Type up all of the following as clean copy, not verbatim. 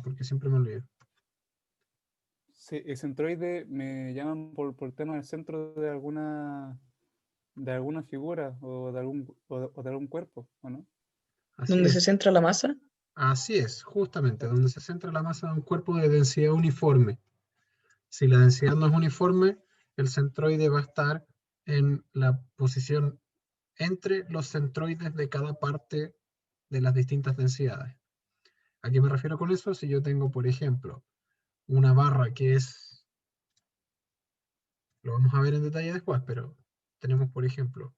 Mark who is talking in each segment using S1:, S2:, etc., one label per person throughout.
S1: porque siempre me olvido.
S2: Sí, el centroide me llaman por el tema del centro de alguna figura o de algún cuerpo, ¿o no?
S1: Así
S3: ¿Dónde se
S1: es.
S3: centra la masa?
S1: Así es, justamente, donde se centra la masa de un cuerpo de densidad uniforme. Si la densidad no es uniforme, el centroide va a estar en la posición entre los centroides de cada parte de las distintas densidades. ¿A qué me refiero con eso? Si yo tengo, por ejemplo, una barra que es, lo vamos a ver en detalle después, pero tenemos, por ejemplo,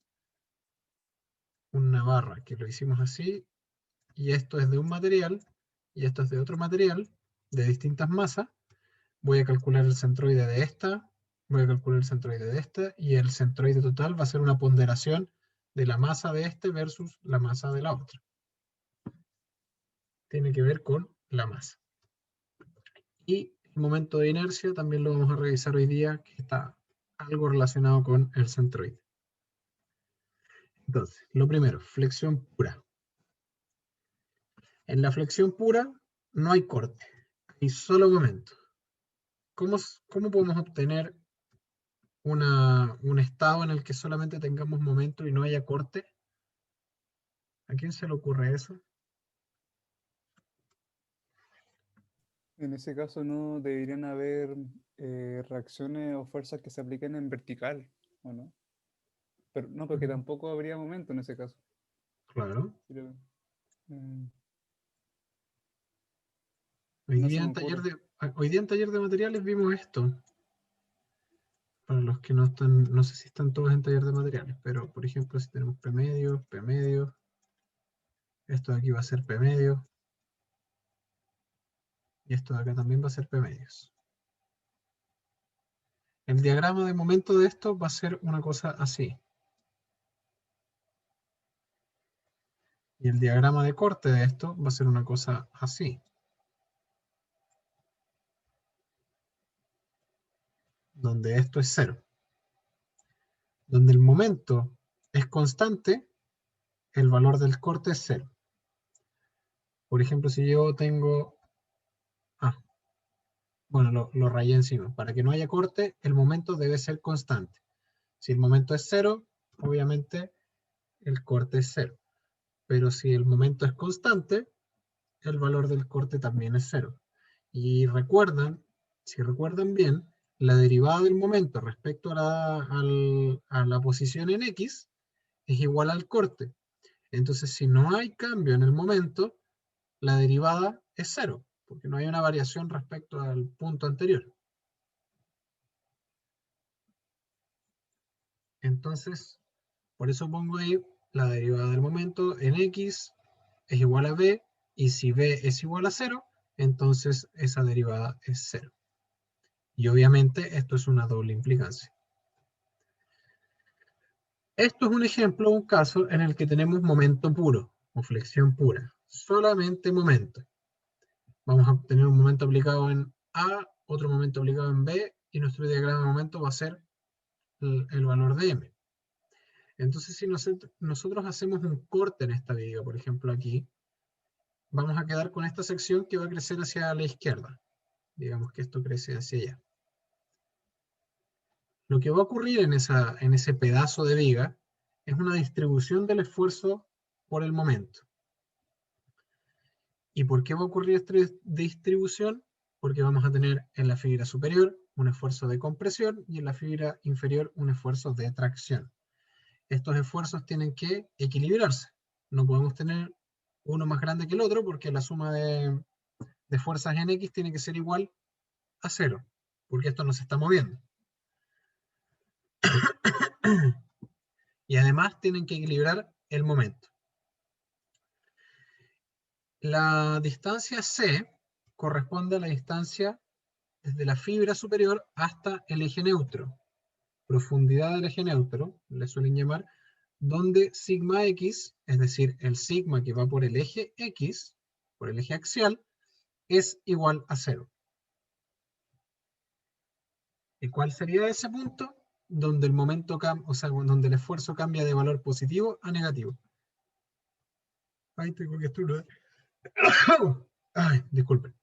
S1: una barra que lo hicimos así, y esto es de un material, y esto es de otro material, de distintas masas. Voy a calcular el centroide de esta, voy a calcular el centroide de esta, y el centroide total va a ser una ponderación de la masa de este versus la masa de la otra. Tiene que ver con la masa. Y el momento de inercia también lo vamos a revisar hoy día, que está algo relacionado con el centroide. Entonces, lo primero, flexión pura. En la flexión pura no hay corte, hay solo momento. ¿Cómo podemos obtener un estado en el que solamente tengamos momento y no haya corte? ¿A quién se le ocurre eso?
S2: En ese caso no deberían haber reacciones o fuerzas que se apliquen en vertical, ¿o no? Pero no, porque tampoco habría momento en ese caso.
S1: Claro.
S2: Pero, mm,
S1: Hoy
S2: no
S1: día
S2: se me
S1: en taller
S2: ocurre.
S1: en taller de materiales vimos esto. Para los que no están, no sé si están todos en taller de materiales, pero por ejemplo si tenemos P medio, esto de aquí va a ser P medio, y esto de acá también va a ser P medios. El diagrama de momento de esto va a ser una cosa así. Y el diagrama de corte de esto va a ser una cosa así. Donde esto es 0. Donde el momento es constante, el valor del corte es 0. Por ejemplo, si yo tengo... bueno, lo rayé encima. Para que no haya corte, el momento debe ser constante. Si el momento es 0, obviamente el corte es 0. Pero si el momento es constante, el valor del corte también es 0. Y recuerdan, si recuerdan bien, la derivada del momento respecto a la posición en X es igual al corte. Entonces, si no hay cambio en el momento, la derivada es 0, porque no hay una variación respecto al punto anterior. Entonces, por eso pongo ahí la derivada del momento en X es igual a B, y si B es igual a 0, entonces esa derivada es 0. Y obviamente esto es una doble implicancia. Esto es un ejemplo, un caso en el que tenemos momento puro, o flexión pura. Solamente momento. Vamos a tener un momento aplicado en A, otro momento aplicado en B, y nuestro diagrama de momento va a ser el valor de M. Entonces, si nosotros hacemos un corte en esta viga, por ejemplo aquí, vamos a quedar con esta sección que va a crecer hacia la izquierda. Digamos que esto crece hacia allá. Lo que va a ocurrir en ese pedazo de viga es una distribución del esfuerzo por el momento. ¿Y por qué va a ocurrir esta distribución? Porque vamos a tener en la fibra superior un esfuerzo de compresión y en la fibra inferior un esfuerzo de tracción. Estos esfuerzos tienen que equilibrarse. No podemos tener uno más grande que el otro porque la suma de fuerzas en X tiene que ser igual a 0, porque esto no se está moviendo. Y además tienen que equilibrar el momento. La distancia C corresponde a la distancia desde la fibra superior hasta el eje neutro. Profundidad del eje neutro, le suelen llamar, donde sigma x, es decir, el sigma que va por el eje x, por el eje axial, es igual a 0. ¿Y cuál sería ese punto? Donde el momento cambia, o sea, donde el esfuerzo cambia de valor positivo a negativo. Ay, tengo que estornudar. Ay, disculpen.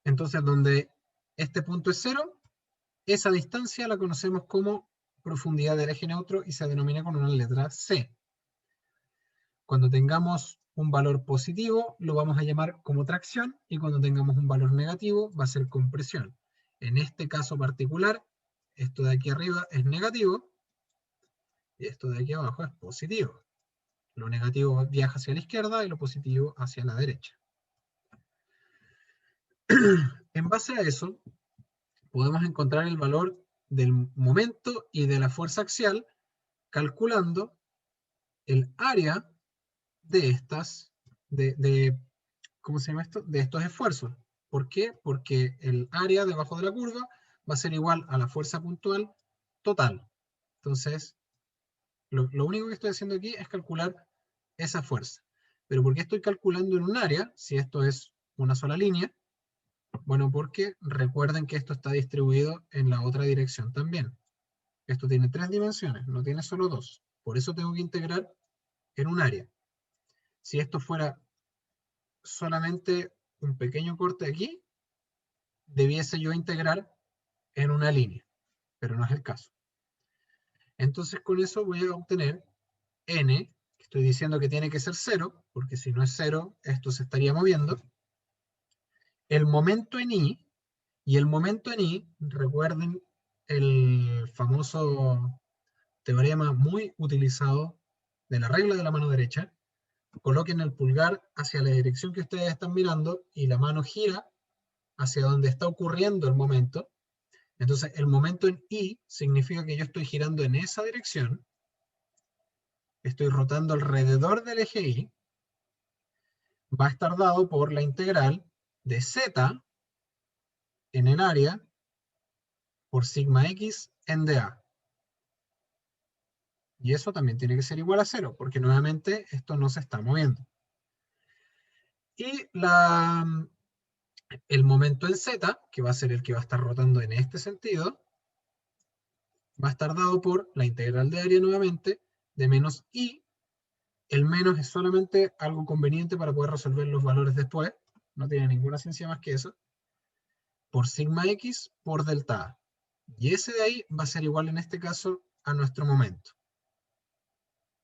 S1: Entonces, donde este punto es 0, esa distancia la conocemos como profundidad del eje neutro y se denomina con una letra C. Cuando tengamos un valor positivo, lo vamos a llamar como tracción, y cuando tengamos un valor negativo, va a ser compresión. En este caso particular, esto de aquí arriba es negativo, y esto de aquí abajo es positivo. Lo negativo viaja hacia la izquierda y lo positivo hacia la derecha. En base a eso, podemos encontrar el valor del momento y de la fuerza axial calculando el área de estas, ¿cómo se llama esto? De estos esfuerzos. ¿Por qué? Porque el área debajo de la curva va a ser igual a la fuerza puntual total. Entonces, lo único que estoy haciendo aquí es calcular esa fuerza. ¿Pero por qué estoy calculando en un área si esto es una sola línea? Bueno, porque recuerden que esto está distribuido en la otra dirección también. Esto tiene 3 dimensiones, no tiene solo 2. Por eso tengo que integrar en un área. Si esto fuera solamente un pequeño corte aquí, debiese yo integrar en una línea, pero no es el caso. Entonces con eso voy a obtener n, que estoy diciendo que tiene que ser 0, porque si no es 0, esto se estaría moviendo. El momento en i, y el momento en i, recuerden el famoso teorema muy utilizado de la regla de la mano derecha. Coloquen el pulgar hacia la dirección que ustedes están mirando y la mano gira hacia donde está ocurriendo el momento. Entonces, el momento en I significa que yo estoy girando en esa dirección, estoy rotando alrededor del eje Y, va a estar dado por la integral de Z en el área por sigma X en dA. Y eso también tiene que ser igual a 0, porque nuevamente esto no se está moviendo. Y el momento en Z, que va a ser el que va a estar rotando en este sentido, va a estar dado por la integral de área nuevamente de menos I. El menos es solamente algo conveniente para poder resolver los valores después. No tiene ninguna ciencia más que eso. Por sigma X por delta A. Y ese de ahí va a ser igual en este caso a nuestro momento.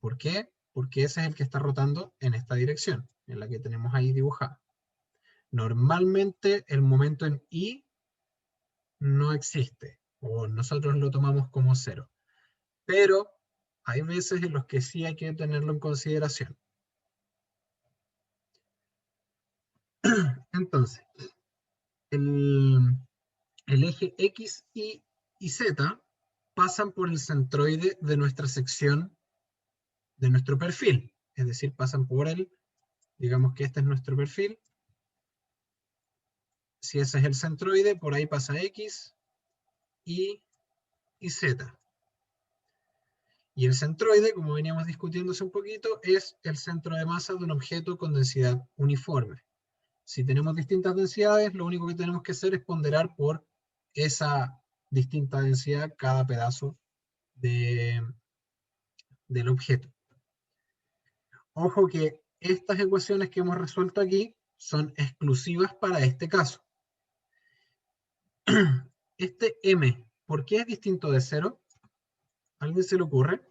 S1: ¿Por qué? Porque ese es el que está rotando en esta dirección, en la que tenemos ahí dibujada. Normalmente el momento en I no existe, o nosotros lo tomamos como 0. Pero hay veces en los que sí hay que tenerlo en consideración. Entonces, el eje X, Y y Z pasan por el centroide de nuestra sección, de nuestro perfil. Es decir, pasan por él. Digamos que este es nuestro perfil. Si ese es el centroide, por ahí pasa X, Y y Z. Y el centroide, como veníamos discutiendo hace un poquito, es el centro de masa de un objeto con densidad uniforme. Si tenemos distintas densidades, lo único que tenemos que hacer es ponderar por esa distinta densidad cada pedazo del objeto. Ojo que estas ecuaciones que hemos resuelto aquí son exclusivas para este caso. Este m, ¿por qué es distinto de 0? ¿A alguien se le ocurre?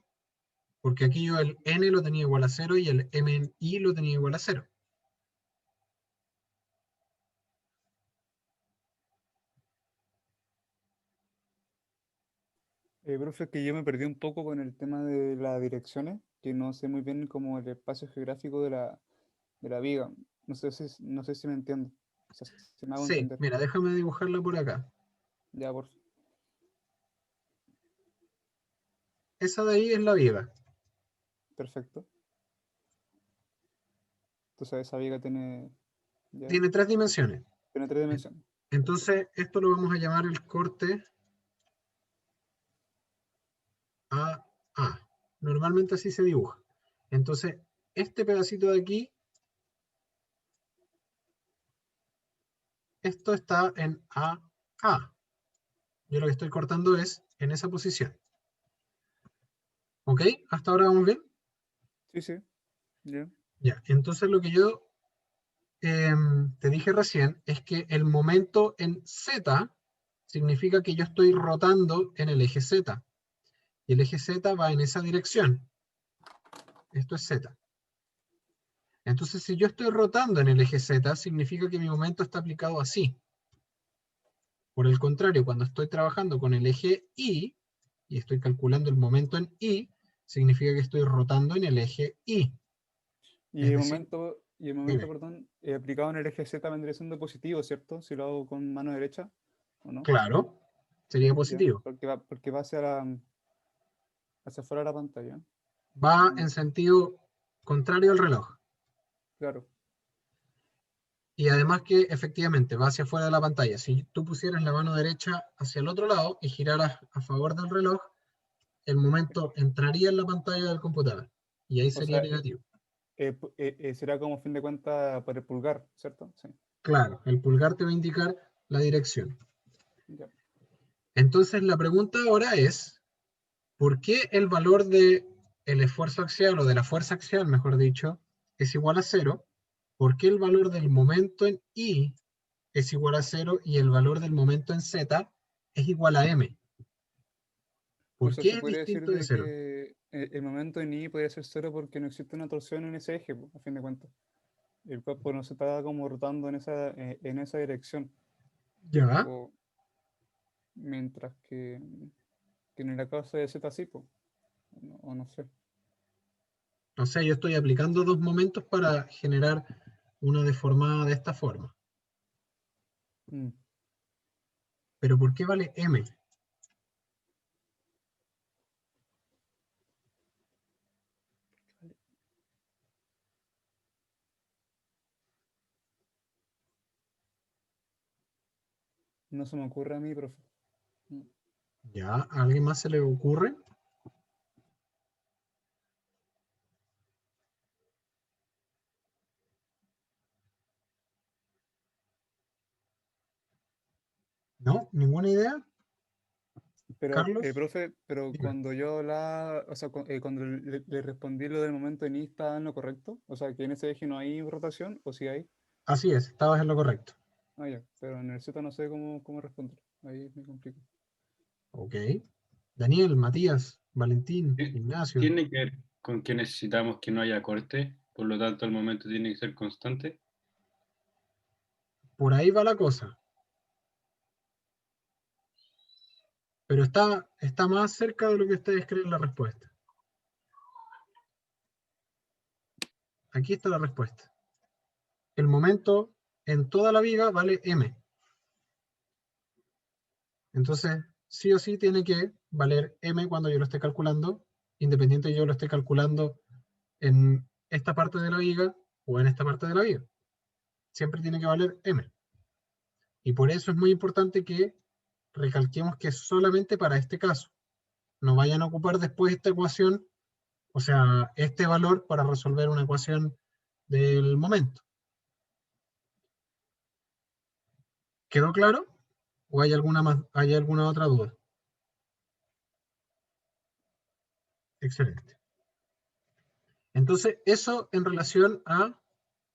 S1: Porque aquí yo el n lo tenía igual a 0 y el m en i lo tenía igual a 0.
S2: Profe, es que yo me perdí un poco con el tema de las direcciones, que no sé muy bien como el espacio geográfico de la viga. No sé si me entiendo. O sea, si me hago
S1: Sí,
S2: entender.
S1: mira, déjame dibujarla por acá.
S2: Ya, por
S1: Esa de ahí es la viga.
S2: perfecto. Entonces esa viga tiene, ya,
S1: Tiene 3 dimensiones.
S2: tiene tres dimensiones. Perfecto.
S1: Entonces, esto lo vamos a llamar el corte AA. Normalmente así se dibuja. Entonces, este pedacito de aquí, esto está en AA. Yo lo que estoy cortando es en esa posición. ¿Ok? ¿Hasta ahora vamos bien?
S2: Sí, sí, ya.
S1: Ya, entonces lo que yo te dije recién es que el momento en Z significa que yo estoy rotando en el eje Z. Y el eje Z va en esa dirección. Esto es Z. Entonces, si yo estoy rotando en el eje Z, significa que mi momento está aplicado así. Por el contrario, cuando estoy trabajando con el eje Y, y estoy calculando el momento en Y, significa que estoy rotando en el eje Y.
S2: Y
S1: Es
S2: el
S1: decir,
S2: momento,
S1: dime,
S2: perdón, aplicado en el eje Z vendría siendo positivo, ¿cierto? Si lo hago con mano derecha, ¿o no?
S1: claro, sería
S2: Ya,
S1: positivo.
S2: porque va hacia fuera de la pantalla.
S1: Va
S2: Ya,
S1: en sentido contrario al reloj.
S2: claro.
S1: Y además que efectivamente va hacia afuera de la pantalla. Si tú pusieras la mano derecha hacia el otro lado y giraras a favor del reloj, el momento entraría en la pantalla del computador. Y ahí
S2: O
S1: sería
S2: sea,
S1: negativo.
S2: será como a fin de cuentas por el pulgar, ¿cierto? Sí.
S1: Claro, el pulgar te va a indicar la dirección.
S2: Ya.
S1: Entonces la pregunta ahora es, ¿por qué el valor del esfuerzo axial o de la fuerza axial, mejor dicho, es igual a 0? ¿Por qué el valor del momento en Y es igual a 0 y el valor del momento en Z es igual a M?
S2: O
S1: ¿Por
S2: sea,
S1: qué
S2: se
S1: es
S2: podría decir
S1: distinto de
S2: de
S1: 0?
S2: que el momento en I podría ser cero porque no existe una torsión en ese eje, a fin de cuentas. El cuerpo no se está como rotando en esa dirección.
S1: Ya,
S2: O, mientras que en la causa de Z sí, po, o no sé.
S1: o sea, yo estoy aplicando dos momentos para generar una deformada de esta forma.
S2: Mm.
S1: ¿Pero por qué vale M?
S2: No se me ocurre a mí, profe. Mm.
S1: ¿Ya? ¿A alguien más se le ocurre? ¿No? ¿Ninguna idea?
S2: Pero,
S1: ¿Carlos?
S2: profe, pero
S1: Dime.
S2: cuando yo o sea, cuando le respondí lo del momento en I, ¿está en lo correcto? O sea, que en ese eje no hay rotación, o sí hay.
S1: Así es, estabas en lo correcto.
S2: Ah, ya, pero en el Z no sé cómo responder. Ahí me complico.
S1: Ok. Daniel, Matías, Valentín,
S3: Ti-
S1: Ignacio.
S3: Tiene que ver con que necesitamos que no haya corte, por lo tanto el momento tiene que ser constante.
S1: Por ahí va la cosa. Pero está más cerca de lo que ustedes creen la respuesta. Aquí está la respuesta. El momento en toda la viga vale M. Entonces, sí o sí tiene que valer M cuando yo lo esté calculando, independiente de yo lo esté calculando en esta parte de la viga o en esta parte de la viga. Siempre tiene que valer M. Y por eso es muy importante que recalquemos que es solamente para este caso. No vayan a ocupar después esta ecuación, o sea, este valor para resolver una ecuación del momento. ¿Quedó claro? ¿O hay alguna otra duda? Excelente. Entonces, eso en relación a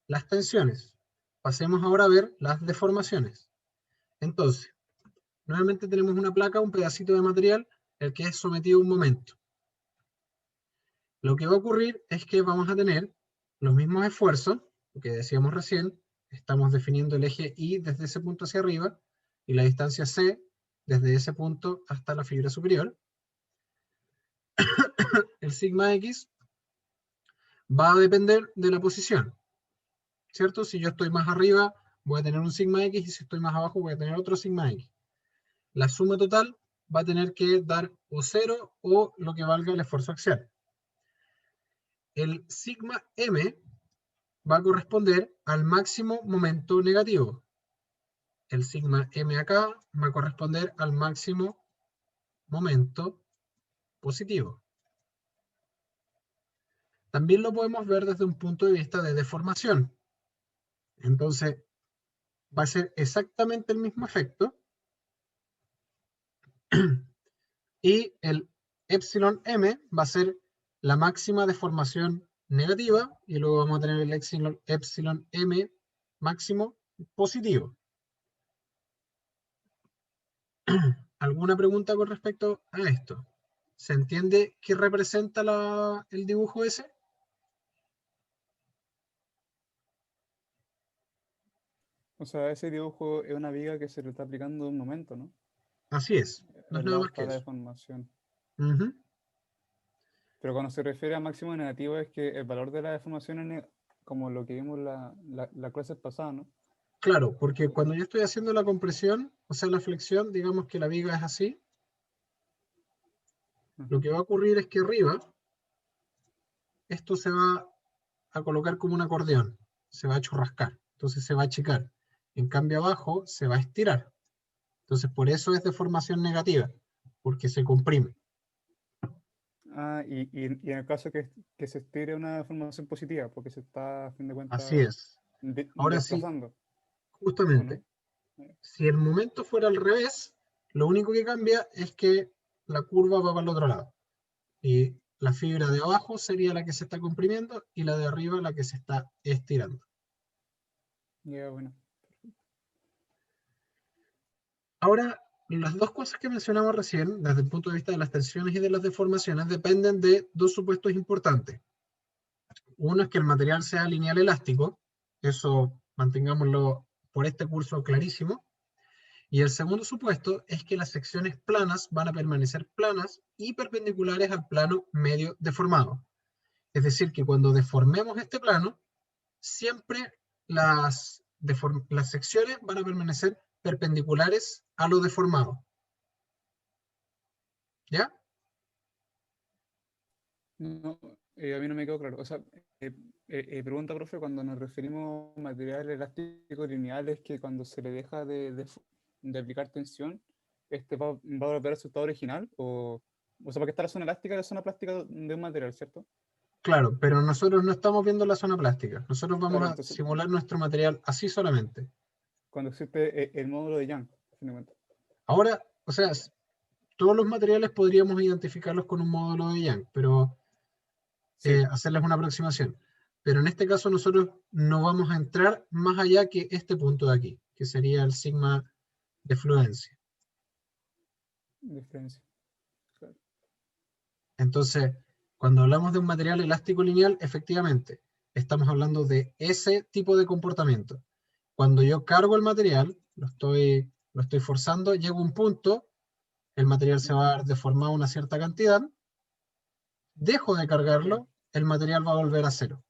S1: las tensiones. Pasemos ahora a ver las deformaciones. Entonces, nuevamente tenemos una placa, un pedacito de material, el que es sometido a un momento. Lo que va a ocurrir es que vamos a tener los mismos esfuerzos, lo que decíamos recién, estamos definiendo el eje Y desde ese punto hacia arriba, y la distancia C desde ese punto hasta la fibra superior. El sigma X va a depender de la posición, ¿cierto? Si yo estoy más arriba, voy a tener un sigma X, y si estoy más abajo, voy a tener otro sigma X. La suma total va a tener que dar o 0 o lo que valga el esfuerzo axial. El sigma M va a corresponder al máximo momento negativo. El sigma M acá va a corresponder al máximo momento positivo. También lo podemos ver desde un punto de vista de deformación. Entonces, va a ser exactamente el mismo efecto. Y el epsilon M va a ser la máxima deformación negativa. Y luego vamos a tener el epsilon M máximo positivo. ¿Alguna pregunta con respecto a esto? ¿Se entiende qué representa el dibujo ese?
S2: O sea, ese dibujo es una viga que se le está aplicando en un momento, ¿no?
S1: Así es, no es
S2: El
S1: nada
S2: lado
S1: más que
S2: está la
S1: eso.
S2: deformación.
S1: Ujú.
S2: Pero cuando se refiere a máximo negativo es que el valor de la deformación es como lo que vimos la clase pasada, ¿no?
S1: Claro, porque cuando yo estoy haciendo la compresión, o sea, la flexión, digamos que la viga es así, lo
S2: Ujú.
S1: que va a ocurrir es que arriba, esto se va a colocar como un acordeón, se va a churrascar, entonces se va a achicar. En cambio abajo se va a estirar. Entonces por eso es deformación negativa, porque se comprime.
S2: Ah, y en el caso que se estire una deformación positiva, porque se está, a fin de
S1: Así
S2: cuentas,
S1: es. Ahora sí,
S2: desplazando, ¿o
S1: justamente,
S2: no?
S1: si el momento fuera al revés, lo único que cambia es que la curva va para el otro lado. Y la fibra de abajo sería la que se está comprimiendo y la de arriba la que se está estirando.
S2: Ya, bueno.
S1: Ahora, las dos cosas que mencionamos recién, desde el punto de vista de las tensiones y de las deformaciones, dependen de dos supuestos importantes. Uno es que el material sea lineal elástico, eso mantengámoslo por este curso clarísimo. Y el segundo supuesto es que las secciones planas van a permanecer planas y perpendiculares al plano medio deformado. Es decir, que cuando deformemos este plano, siempre las secciones van a permanecer perpendiculares a lo deformado. ¿Ya?
S2: No, a mí no me quedó claro. O sea, pregunta, profe, cuando nos referimos a materiales elásticos lineales, que cuando se le deja de aplicar tensión, va a volver a su estado original, o sea, porque está la zona plástica de un material, ¿cierto?
S1: Claro, pero nosotros no estamos viendo la zona plástica. Nosotros vamos
S2: Claro,
S1: a
S2: entonces,
S1: simular nuestro material así solamente.
S2: cuando existe el módulo de Young, a fin de cuentas.
S1: Ahora, o sea, todos los materiales podríamos identificarlos con un módulo de Young, pero
S2: Sí,
S1: hacerles una aproximación. Pero en este caso nosotros no vamos a entrar más allá que este punto de aquí, que sería el sigma de fluencia.
S2: diferencia. Claro.
S1: Entonces, cuando hablamos de un material elástico lineal, efectivamente, estamos hablando de ese tipo de comportamiento. Cuando yo cargo el material, lo estoy forzando, llega un punto, el material se va a deformar una cierta cantidad, dejo de
S2: Claro.
S1: cargarlo, el material va a volver a cero.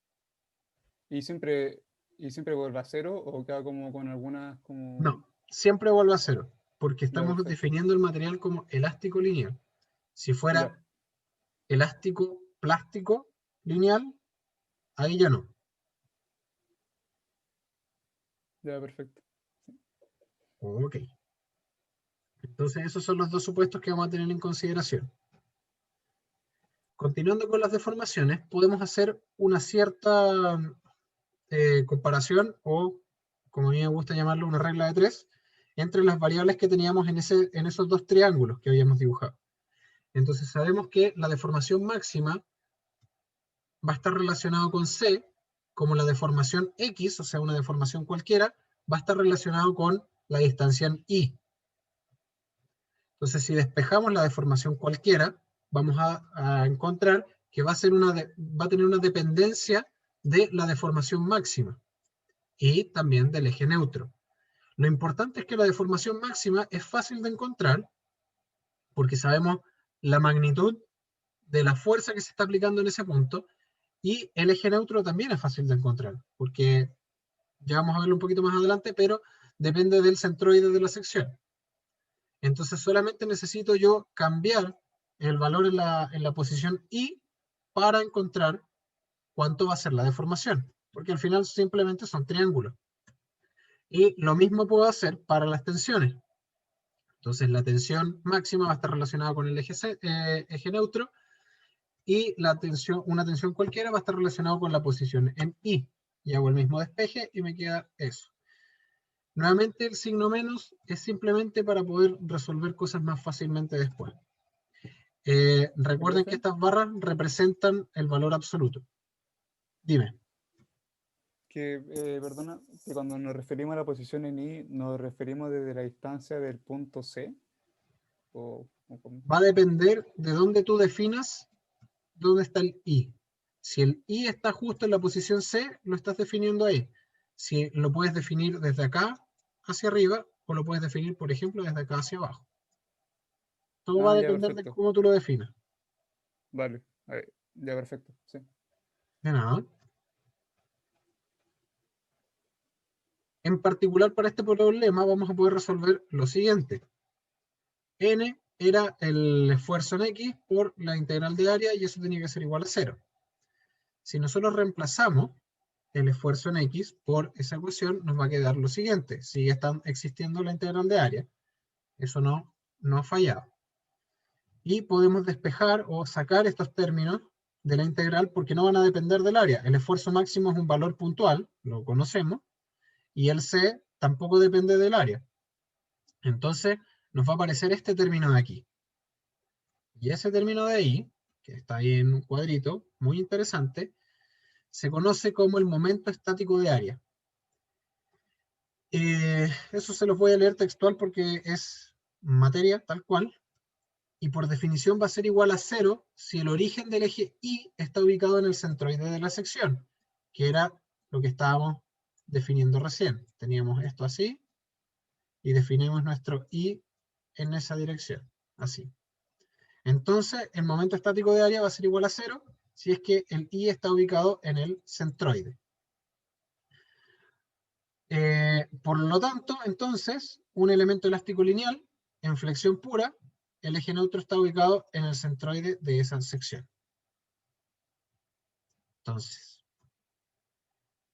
S2: Y siempre, vuelve a cero o queda como con algunas como.
S1: No, siempre vuelve a cero, porque
S2: Ya,
S1: estamos
S2: perfecto.
S1: definiendo el material como elástico lineal. Si
S2: Ya,
S1: fuera elástico plástico lineal, ahí ya no.
S2: ya, perfecto.
S1: Ok. Entonces esos son los dos supuestos que vamos a tener en consideración. Continuando con las deformaciones, podemos hacer una cierta comparación o, como a mí me gusta llamarlo, una regla de tres, entre las variables que teníamos en esos dos triángulos que habíamos dibujado. Entonces sabemos que la deformación máxima va a estar relacionado con C, como la deformación X, o sea, una deformación cualquiera, va a estar relacionado con la distancia en Y. Entonces, si despejamos la deformación cualquiera, vamos a encontrar que va a tener una dependencia de la deformación máxima y también del eje neutro. Lo importante es que la deformación máxima es fácil de encontrar porque sabemos la magnitud de la fuerza que se está aplicando en ese punto y el eje neutro también es fácil de encontrar porque ya vamos a verlo un poquito más adelante, pero depende del centroide de la sección. Entonces solamente necesito yo cambiar el valor en la posición Y para encontrar cuánto va a ser la deformación, porque al final simplemente son triángulos. Y lo mismo puedo hacer para las tensiones. Entonces la tensión máxima va a estar relacionada con el eje neutro y una tensión cualquiera va a estar relacionada con la posición en Y. Y hago el mismo despeje y me queda eso. Nuevamente el signo menos es simplemente para poder resolver cosas más fácilmente después. Recuerden que
S2: Profe,
S1: estas barras representan el valor absoluto. Dime.
S2: que, perdona, que cuando nos referimos a la posición en I, nos referimos desde la distancia del punto C. ¿O cómo?
S1: Va a depender de dónde tú definas dónde está el I. Si el I está justo en la posición C, lo estás definiendo ahí. Si lo puedes definir desde acá hacia arriba, o lo puedes definir, por ejemplo, desde acá hacia abajo. Todo va a
S2: Ya,
S1: depender de
S2: perfecto.
S1: cómo tú lo definas.
S2: Vale, ya, perfecto, sí.
S1: De nada. En particular, para este problema, vamos a poder resolver lo siguiente. N era el esfuerzo en X por la integral de área, y eso tenía que ser igual a 0. Si nosotros reemplazamos el esfuerzo en X por esa ecuación, nos va a quedar lo siguiente. Sigue existiendo la integral de área. Eso no ha fallado. Y podemos despejar o sacar estos términos de la integral porque no van a depender del área. El esfuerzo máximo es un valor puntual, lo conocemos, y el C tampoco depende del área. Entonces nos va a aparecer este término de aquí. Y ese término de ahí, que está ahí en un cuadrito, muy interesante, se conoce como el momento estático de área. Eso se los voy a leer textual porque es materia tal cual, y por definición va a ser igual a 0 si el origen del eje Y está ubicado en el centroide de la sección, que era lo que estábamos definiendo recién. Teníamos esto así, y definimos nuestro Y en esa dirección, así. Entonces, el momento estático de área va a ser igual a 0 si es que el Y está ubicado en el centroide. Por lo tanto, entonces, un elemento elástico lineal en flexión pura, el eje neutro está ubicado en el centroide de esa sección. Entonces,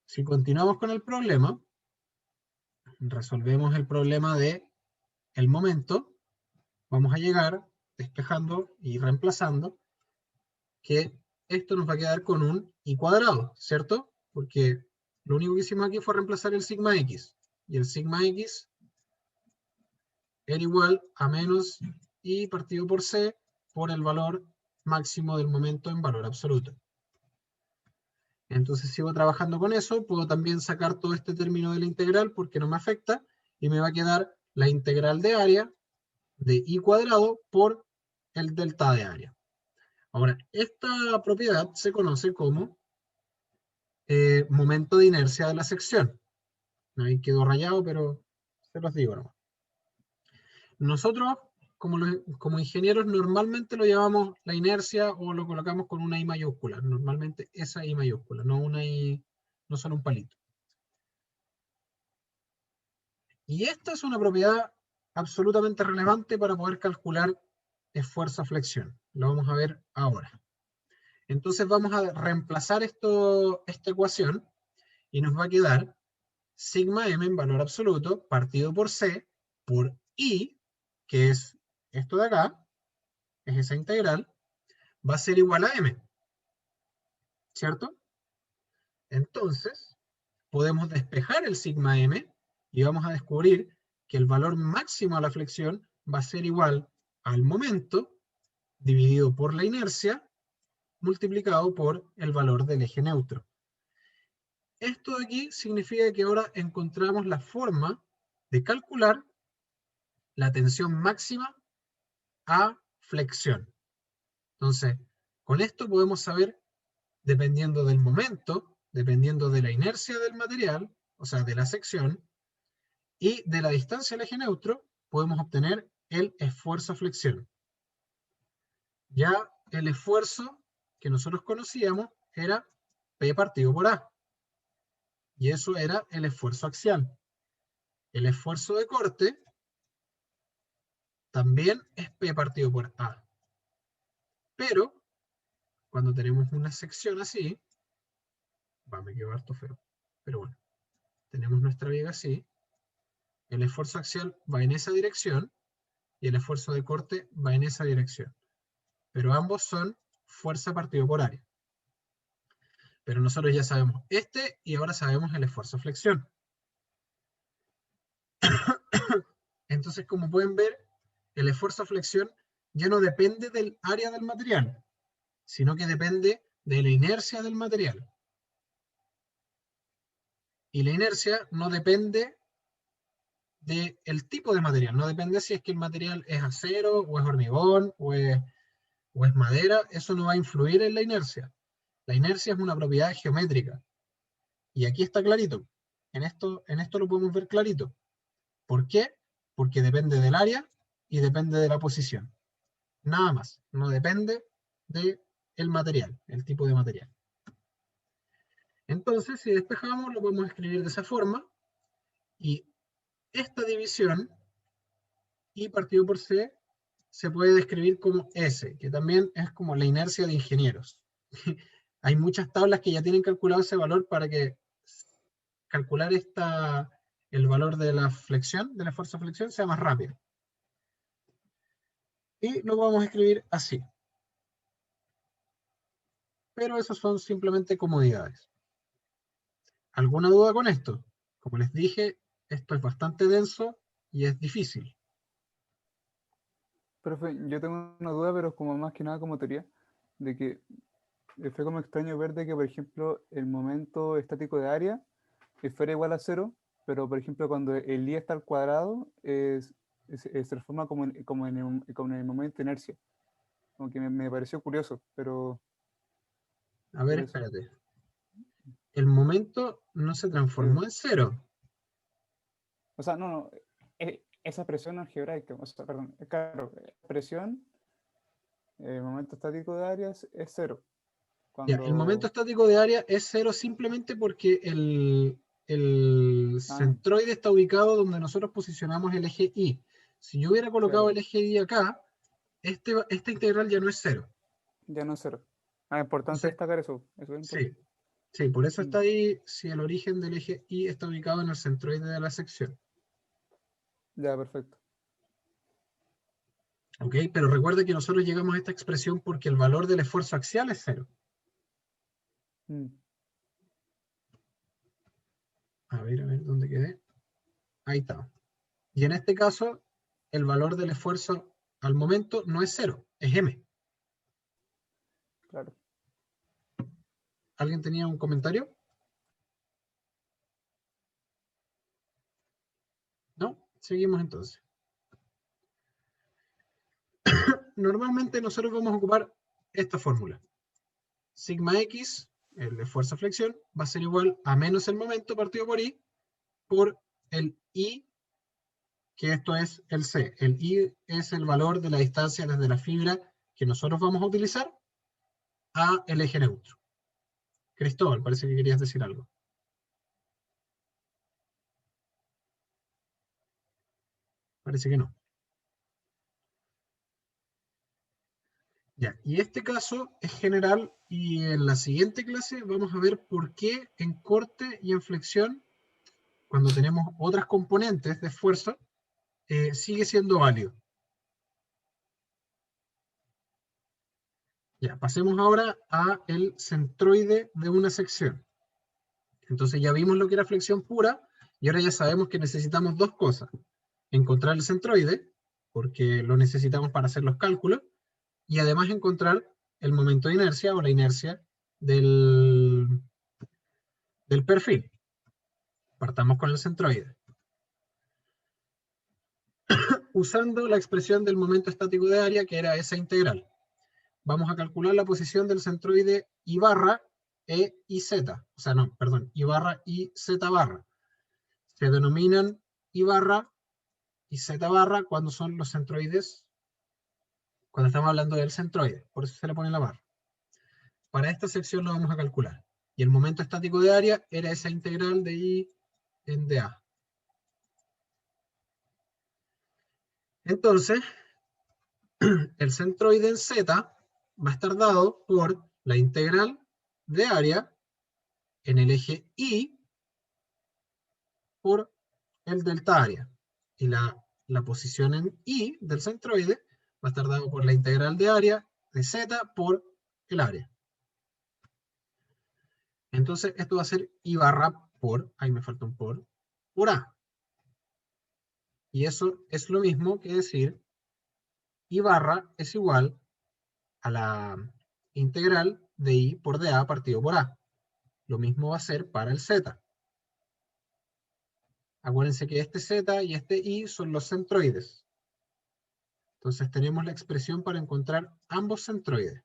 S1: si continuamos con el problema, resolvemos el problema de el momento, vamos a llegar despejando y reemplazando, que esto nos va a quedar con un I cuadrado, ¿cierto? Porque lo único que hicimos aquí fue reemplazar el sigma X, y el sigma X era igual a menos I partido por C por el valor máximo del momento en valor absoluto. Entonces sigo trabajando con eso, puedo también sacar todo este término de la integral porque no me afecta, y me va a quedar la integral de área de I cuadrado por el delta de área. Ahora, esta propiedad se conoce como momento de inercia de la sección. Ahí quedó rayado, pero se los digo nomás. Nosotros, como ingenieros, normalmente lo llamamos la inercia o lo colocamos con una I mayúscula. Normalmente esa I mayúscula, no una I, no solo un palito. Y esta es una propiedad absolutamente relevante para poder calcular esfuerzo a flexión. Lo vamos a ver ahora. Entonces vamos a reemplazar esta ecuación y nos va a quedar sigma m en valor absoluto partido por C por I, que es esto de acá, es esa integral, va a ser igual a m, ¿cierto? Entonces, podemos despejar el sigma m y vamos a descubrir que el valor máximo a la flexión va a ser igual al momento dividido por la inercia multiplicado por el valor del eje neutro. Esto de aquí significa que ahora encontramos la forma de calcular la tensión máxima a flexión. Entonces, con esto podemos saber, dependiendo del momento, dependiendo de la inercia del material, o sea, de la sección, y de la distancia al eje neutro, podemos obtener el esfuerzo a flexión. Ya el esfuerzo que nosotros conocíamos era P partido por A. Y eso era el esfuerzo axial. El esfuerzo de corte también es P partido por A. Pero, cuando tenemos una sección así, me quedó harto feo, pero bueno, tenemos nuestra viga así, el esfuerzo axial va en esa dirección, y el esfuerzo de corte va en esa dirección. Pero ambos son fuerza partido por área. Pero nosotros ya sabemos este, y ahora sabemos el esfuerzo flexión. Entonces, como pueden ver, el esfuerzo flexión ya no depende del área del material, sino que depende de la inercia del material. Y la inercia no depende del tipo de material, no depende si es que el material es acero, o es hormigón, o es madera, eso no va a influir en la inercia. La inercia es una propiedad geométrica. Y aquí está clarito. En esto lo podemos ver clarito. ¿Por qué? Porque depende del área y depende de la posición. Nada más. No depende del material, el tipo de material. Entonces, si despejamos, lo podemos escribir de esa forma. Y esta división, I partido por C, se puede describir como S, que también es como la inercia de ingenieros. Hay muchas tablas que ya tienen calculado ese valor para que calcular el valor de la flexión, de la fuerza de flexión, sea más rápido. Y lo vamos a escribir así. Pero esos son simplemente comodidades. ¿Alguna duda con esto? Como les dije, esto es bastante denso y es difícil.
S2: Profe, yo tengo una duda, pero como más que nada como teoría, de que fue como extraño ver de que, por ejemplo, el momento estático de área fuera igual a cero, pero por ejemplo cuando el I está al cuadrado, se transforma como en el momento de inercia. Como que me pareció curioso, pero
S1: A ver,
S2: eso.
S1: espérate. El momento no se transformó en cero.
S2: O sea, no, esa presión algebraica, o sea, perdón, claro, presión, momento estático de área es cero.
S1: Ya, el momento estático de área es cero simplemente porque el centroide está ubicado donde nosotros posicionamos el eje Y. Si yo hubiera colocado
S2: Claro,
S1: el eje Y acá, esta integral ya no es cero.
S2: ya no es cero. Importante
S1: Entonces,
S2: destacar eso es importante.
S1: sí, por eso
S2: Mm,
S1: está ahí si el origen del eje Y está ubicado en el centroide de la sección.
S2: ya, perfecto.
S1: ¿Ok? Pero recuerda que nosotros llegamos a esta expresión porque el valor del esfuerzo axial es cero.
S2: Mm,
S1: A ver, ¿dónde quedé? Ahí está. Y en este caso, el valor del esfuerzo al momento no es cero, es m.
S2: claro.
S1: ¿Alguien tenía un comentario? ¿No? Seguimos entonces. Normalmente nosotros vamos a ocupar esta fórmula. Sigma x, el esfuerzo flexión, va a ser igual a menos el momento partido por I, por el I, que esto es el C. El I es el valor de la distancia desde la fibra que nosotros vamos a utilizar a el eje neutro. Cristóbal, parece que querías decir algo. Parece que no. Ya, y este caso es general y en la siguiente clase vamos a ver por qué en corte y en flexión, cuando tenemos otras componentes de esfuerzo, sigue siendo válido. Ya, pasemos ahora a el centroide de una sección. Entonces ya vimos lo que era flexión pura y ahora ya sabemos que necesitamos dos cosas. Encontrar el centroide, porque lo necesitamos para hacer los cálculos, y además encontrar el momento de inercia o la inercia del perfil. Partamos con el centroide. Usando la expresión del momento estático de área, que era esa integral. Vamos a calcular la posición del centroide I barra E y Z. O sea, no, perdón, I barra y Z barra. Se denominan I barra y Z barra cuando son los centroides, cuando estamos hablando del centroide. Por eso se le pone la barra. Para esta sección lo vamos a calcular. Y el momento estático de área era esa integral de I en dA. Entonces, el centroide en Z va a estar dado por la integral de área en el eje Y por el delta área. Y la posición en Y del centroide va a estar dado por la integral de área de Z por el área. Entonces, esto va a ser I barra por, ahí me falta un por A. Y eso es lo mismo que decir I barra es igual a la integral de I por dA partido por A. Lo mismo va a ser para el Z. Acuérdense que este Z y este Y son los centroides. Entonces tenemos la expresión para encontrar ambos centroides.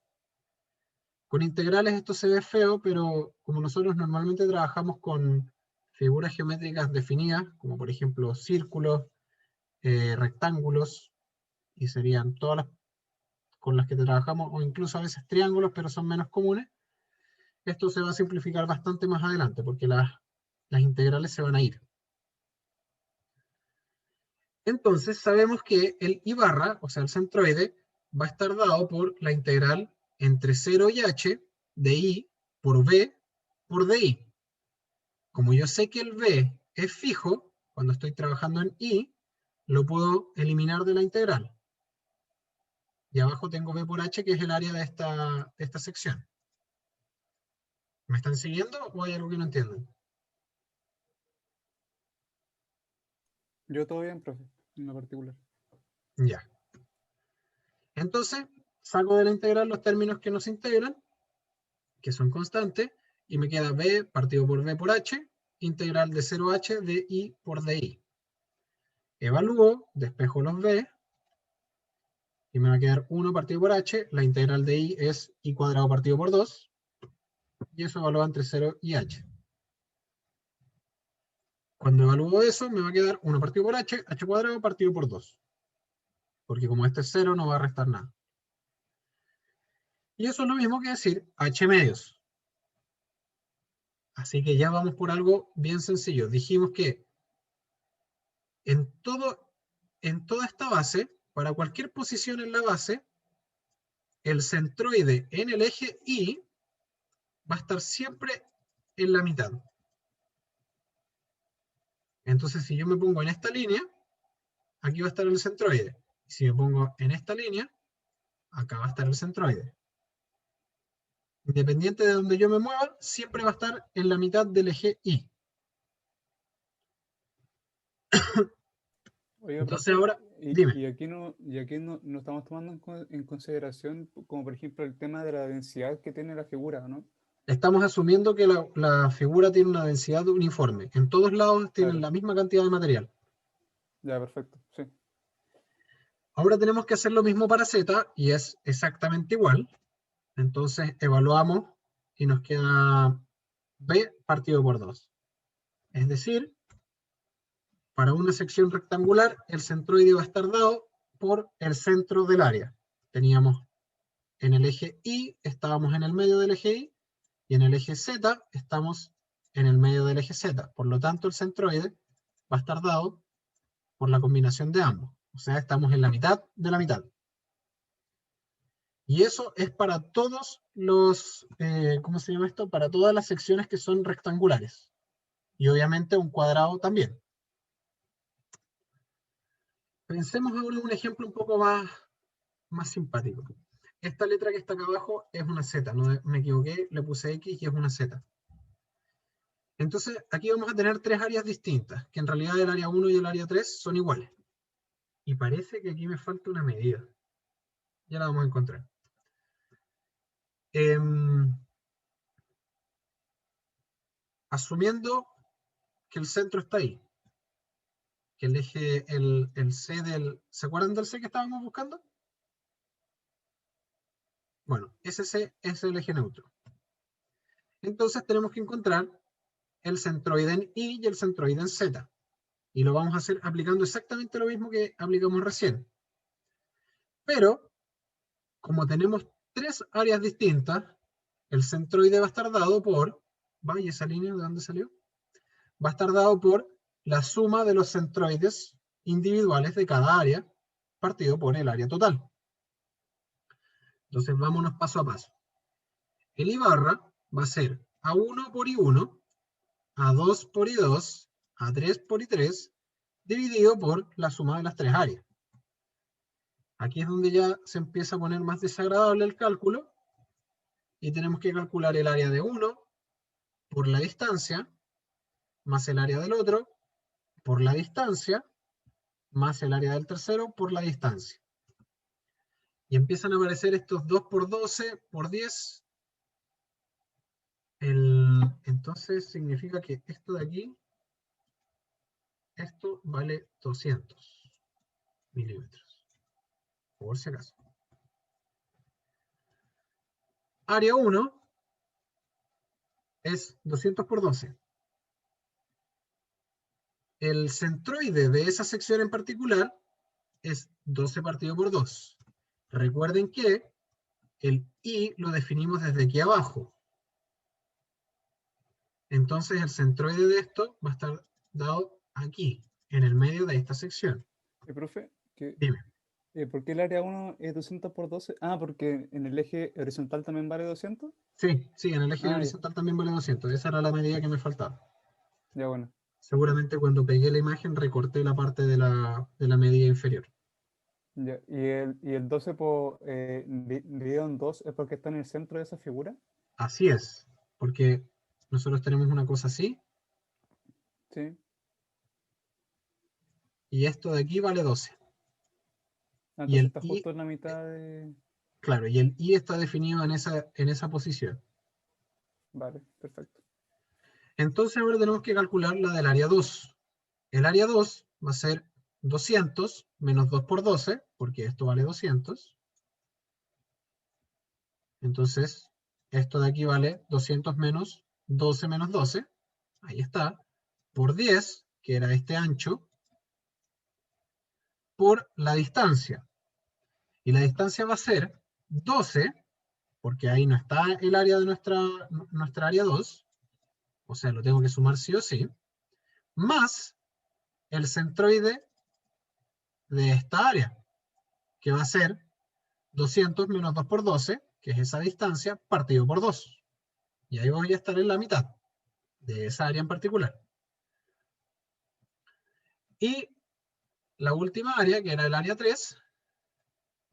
S1: Con integrales esto se ve feo, pero como nosotros normalmente trabajamos con figuras geométricas definidas, como por ejemplo círculos, rectángulos, y serían todas las con las que trabajamos, o incluso a veces triángulos, pero son menos comunes, esto se va a simplificar bastante más adelante, porque las integrales se van a ir. Entonces sabemos que el I barra, o sea el centroide, va a estar dado por la integral entre 0 y h de I por B por DI. Como yo sé que el B es fijo, cuando estoy trabajando en I, lo puedo eliminar de la integral. Y abajo tengo B por H, que es el área de esta sección. ¿Me están siguiendo o hay algo que no entienden?
S2: Yo todo bien, profe, en lo particular.
S1: Ya. Entonces, saco de la integral los términos que nos integran, que son constantes, y me queda B partido por B por H, integral de 0h de I por DI. Evalúo, despejo los B, y me va a quedar 1 partido por H, la integral de I es I cuadrado partido por 2, y eso evalúa entre 0 y H. Cuando evalúo eso, me va a quedar 1 partido por H, H cuadrado partido por 2. Porque como este es 0, no va a restar nada. Y eso es lo mismo que decir H medios. Así que ya vamos por algo bien sencillo. Dijimos que en toda esta base, para cualquier posición en la base, el centroide en el eje Y va a estar siempre en la mitad. Entonces, si yo me pongo en esta línea, aquí va a estar el centroide. Y si me pongo en esta línea, acá va a estar el centroide. Independiente de donde yo me mueva, siempre va a estar en la mitad del eje Y.
S2: Oiga,
S1: Entonces
S2: profe,
S1: ahora, dime.
S2: y aquí no estamos tomando en consideración, como por ejemplo, el tema de la densidad que tiene la figura, ¿no?
S1: Estamos asumiendo que la figura tiene una densidad uniforme. En todos lados tienen
S2: Claro,
S1: la misma cantidad de material.
S2: ya, perfecto, sí.
S1: Ahora tenemos que hacer lo mismo para Z y es exactamente igual. Entonces evaluamos y nos queda B partido por 2. Es decir, para una sección rectangular, el centroide va a estar dado por el centro del área. Teníamos en el eje Y, estábamos en el medio del eje Y, y en el eje Z estamos en el medio del eje Z. Por lo tanto, el centroide va a estar dado por la combinación de ambos. O sea, estamos en la mitad de la mitad. Y eso es para todos los, ¿cómo se llama esto? Para todas las secciones que son rectangulares. Y obviamente un cuadrado también. Pensemos ahora en un ejemplo un poco más simpático. Esta letra que está acá abajo es una Z, no me equivoqué, le puse X y es una Z. Entonces, aquí vamos a tener tres áreas distintas, que en realidad el área 1 y el área 3 son iguales. Y parece que aquí me falta una medida. Ya la vamos a encontrar. Asumiendo que el centro está ahí, que el eje, el C del... ¿Se acuerdan del C que estábamos buscando? Bueno, ese C es el eje neutro. Entonces tenemos que encontrar el centroide en Y y el centroide en Z. Y lo vamos a hacer aplicando exactamente lo mismo que aplicamos recién. Pero, como tenemos tres áreas distintas, el centroide va a estar dado por... ¿Vaya esa línea de dónde salió? Va a estar dado por la suma de los centroides individuales de cada área partido por el área total. Entonces vámonos paso a paso. El I barra va a ser A1 por I1, A2 por I2, A3 por I3, dividido por la suma de las tres áreas. Aquí es donde ya se empieza a poner más desagradable el cálculo, y tenemos que calcular el área de uno por la distancia, más el área del otro por la distancia, más el área del tercero por la distancia. Y empiezan a aparecer estos 2 por 12 por 10. Entonces significa que esto de aquí esto vale 200 milímetros, por si acaso. Área 1 es 200 por 12. El centroide de esa sección en particular es 12 partido por 2. Recuerden que el I lo definimos desde aquí abajo. Entonces el centroide de esto va a estar dado aquí, en el medio de esta sección.
S2: Profe,
S1: Dime.
S2: ¿por qué el área 1 es 200 por 12? Ah, porque en el eje horizontal también vale 200.
S1: Sí, sí, en el eje
S2: Ah,
S1: horizontal también vale 200. Esa era la medida que me faltaba.
S2: ya bueno.
S1: Seguramente cuando pegué la imagen recorté la parte de la medida inferior.
S2: Ya. ¿Y el 12 dividido en 2 es porque está en el centro de esa figura?
S1: Así es, porque nosotros tenemos una cosa así,
S2: Sí.
S1: y esto de aquí vale 12.
S2: Ah,
S1: Y
S2: entonces
S1: el
S2: está
S1: I,
S2: justo en la mitad de...
S1: claro, y el I está definido en esa posición.
S2: Vale, perfecto.
S1: Entonces ahora tenemos que calcular la del área 2. El área 2 va a ser 200 menos 2 por 12, porque esto vale 200. Entonces, esto de aquí vale 200 menos 12 menos 12. Ahí está. Por 10, que era este ancho, por la distancia. Y la distancia va a ser 12, porque ahí no está el área de nuestra área 2, o sea, lo tengo que sumar sí o sí, más el centroide de esta área, que va a ser 200 menos 2 por 12, que es esa distancia, partido por 2. Y ahí voy a estar en la mitad de esa área en particular. Y la última área, que era el área 3,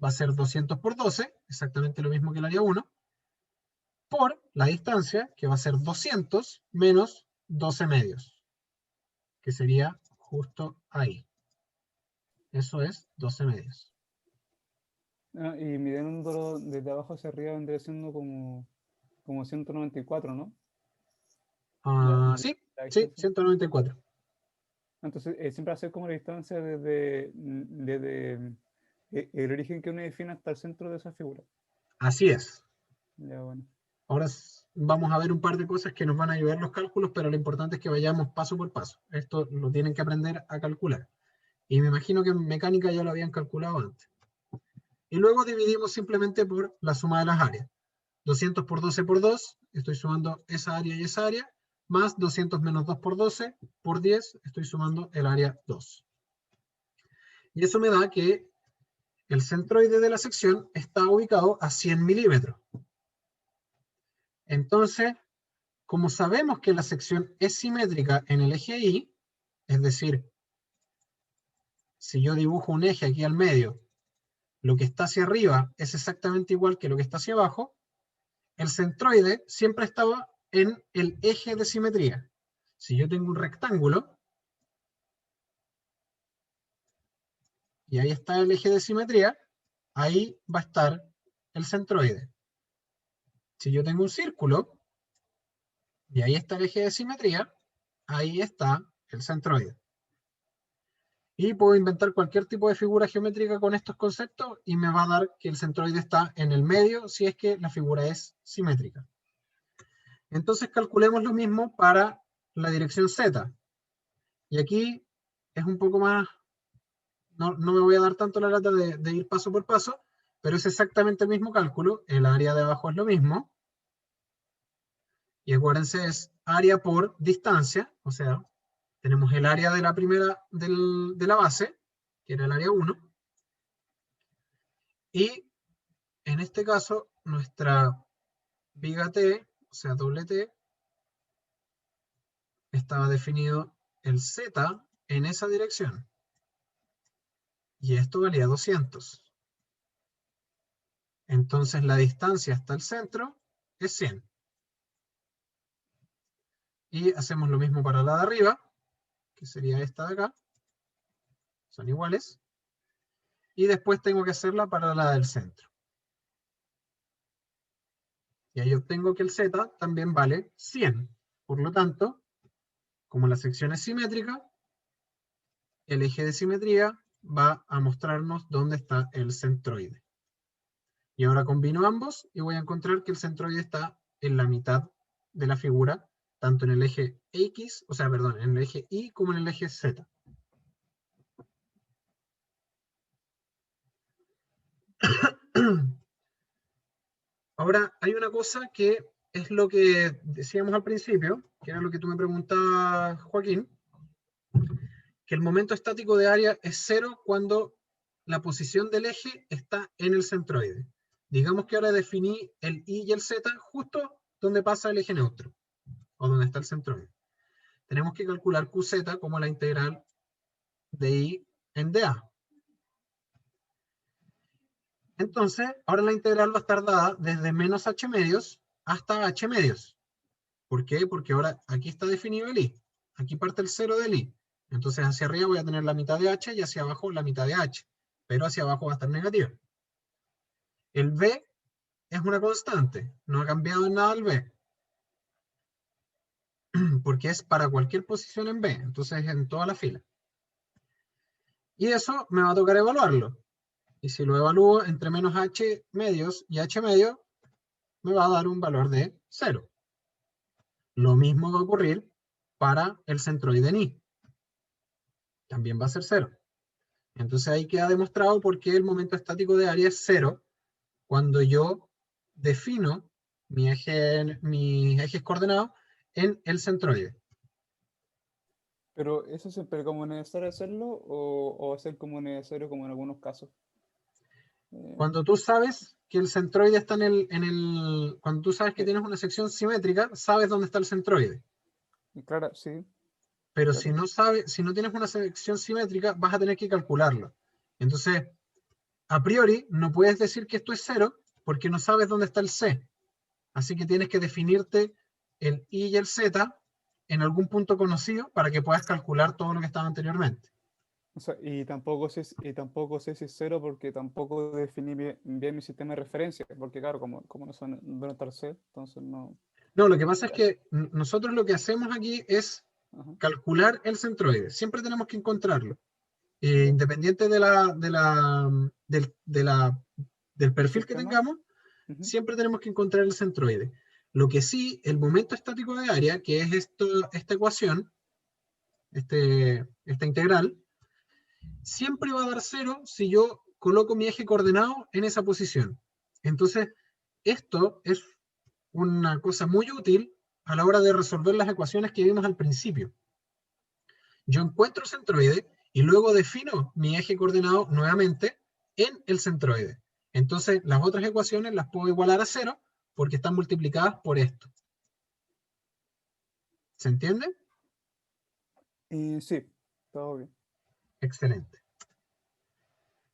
S1: va a ser 200 por 12, exactamente lo mismo que el área 1, por la distancia, que va a ser 200 menos 12 medios, que sería justo ahí. Eso es 12 medios.
S2: Ah, y midiéndolo desde abajo hacia arriba vendría siendo como 194, ¿no?
S1: Sí,
S2: La
S1: sí,
S2: distancia.
S1: 194.
S2: Entonces, siempre va a ser como la distancia desde el origen que uno define hasta el centro de esa figura.
S1: Así es.
S2: Ya, bueno.
S1: Ahora vamos a ver un par de cosas que nos van a ayudar los cálculos, pero lo importante es que vayamos paso por paso. Esto lo tienen que aprender a calcular. Y me imagino que en mecánica ya lo habían calculado antes. Y luego dividimos simplemente por la suma de las áreas. 200 por 12 por 2, estoy sumando esa área y esa área, más 200 menos 2 por 12, por 10, estoy sumando el área 2. Y eso me da que el centroide de la sección está ubicado a 100 milímetros. Entonces, como sabemos que la sección es simétrica en el eje Y, es decir, si yo dibujo un eje aquí al medio, lo que está hacia arriba es exactamente igual que lo que está hacia abajo, el centroide siempre estaba en el eje de simetría. Si yo tengo un rectángulo, y ahí está el eje de simetría, ahí va a estar el centroide. Si yo tengo un círculo, y ahí está el eje de simetría, ahí está el centroide. Y puedo inventar cualquier tipo de figura geométrica con estos conceptos y me va a dar que el centroide está en el medio si es que la figura es simétrica. Entonces calculemos lo mismo para la dirección Z. Y aquí es un poco más, no me voy a dar tanto la lata de ir paso por paso, pero es exactamente el mismo cálculo. El área de abajo es lo mismo. Y acuérdense, es área por distancia, o sea, tenemos el área de la primera de la base, que era el área 1, y en este caso, nuestra viga T, o sea, doble T, estaba definido el Z en esa dirección. Y esto valía 200. Entonces la distancia hasta el centro es 100. Y hacemos lo mismo para la de arriba, que sería esta de acá. Son iguales. Y después tengo que hacerla para la del centro. Y ahí obtengo que el Z también vale 100. Por lo tanto, como la sección es simétrica, el eje de simetría va a mostrarnos dónde está el centroide. Y ahora combino ambos y voy a encontrar que el centroide está en la mitad de la figura, tanto en el eje X, o sea, perdón, en el eje Y como en el eje Z. Ahora, hay una cosa que es lo que decíamos al principio, que era lo que tú me preguntabas, Joaquín, que el momento estático de área es 0 cuando la posición del eje está en el centroide. Digamos que ahora definí el Y y el Z justo donde pasa el eje neutro, o donde está el centroide. Tenemos que calcular QZ como la integral de Y en dA. Entonces, ahora la integral va a estar dada desde menos h medios hasta h medios. ¿Por qué? Porque ahora aquí está definido el I. Aquí parte el 0 del I. Entonces hacia arriba voy a tener la mitad de h y hacia abajo la mitad de h. Pero hacia abajo va a estar negativa. El B es una constante. No ha cambiado en nada el B. Porque es para cualquier posición en B. Entonces en toda la fila. Y eso me va a tocar evaluarlo. Y si lo evalúo entre menos h medios y h medio, me va a dar un valor de 0. Lo mismo va a ocurrir para el centroide en I. También va a ser 0. Entonces ahí queda demostrado por qué el momento estático de área es 0 cuando yo defino mis ejes coordenados en el centroide.
S2: Pero ¿eso siempre como necesario hacerlo o va a ser como necesario como en algunos casos?
S1: Cuando tú sabes que el centroide está cuando tú sabes que tienes una sección simétrica, sabes dónde está el centroide.
S2: Claro, sí.
S1: Pero
S2: Claro.
S1: si no tienes una sección simétrica, vas a tener que calcularlo. Entonces, a priori, no puedes decir que esto es 0 porque no sabes dónde está el C. Así que tienes que definirte el Y y el Z en algún punto conocido para que puedas calcular todo lo que estaba anteriormente.
S2: O sea, y tampoco sé si es 0 porque tampoco definí bien mi sistema de referencia, porque claro, como no son no estar C, entonces no.
S1: No, lo que pasa es que nosotros lo que hacemos aquí es
S2: Ajá,
S1: calcular el centroide. Siempre tenemos que encontrarlo.
S2: ya.
S1: Independiente del
S2: ¿El
S1: perfil que
S2: sistema?
S1: tengamos,
S2: Ujú.
S1: siempre tenemos que encontrar el centroide. Lo que sí, el momento estático de área, que es esta ecuación, esta integral, siempre va a dar 0 si yo coloco mi eje coordenado en esa posición. Entonces, esto es una cosa muy útil a la hora de resolver las ecuaciones que vimos al principio. Yo encuentro el centroide y luego defino mi eje coordenado nuevamente en el centroide. Entonces, las otras ecuaciones las puedo igualar a 0 porque están multiplicadas por esto. ¿Se entiende?
S2: Sí, todo bien.
S1: Excelente.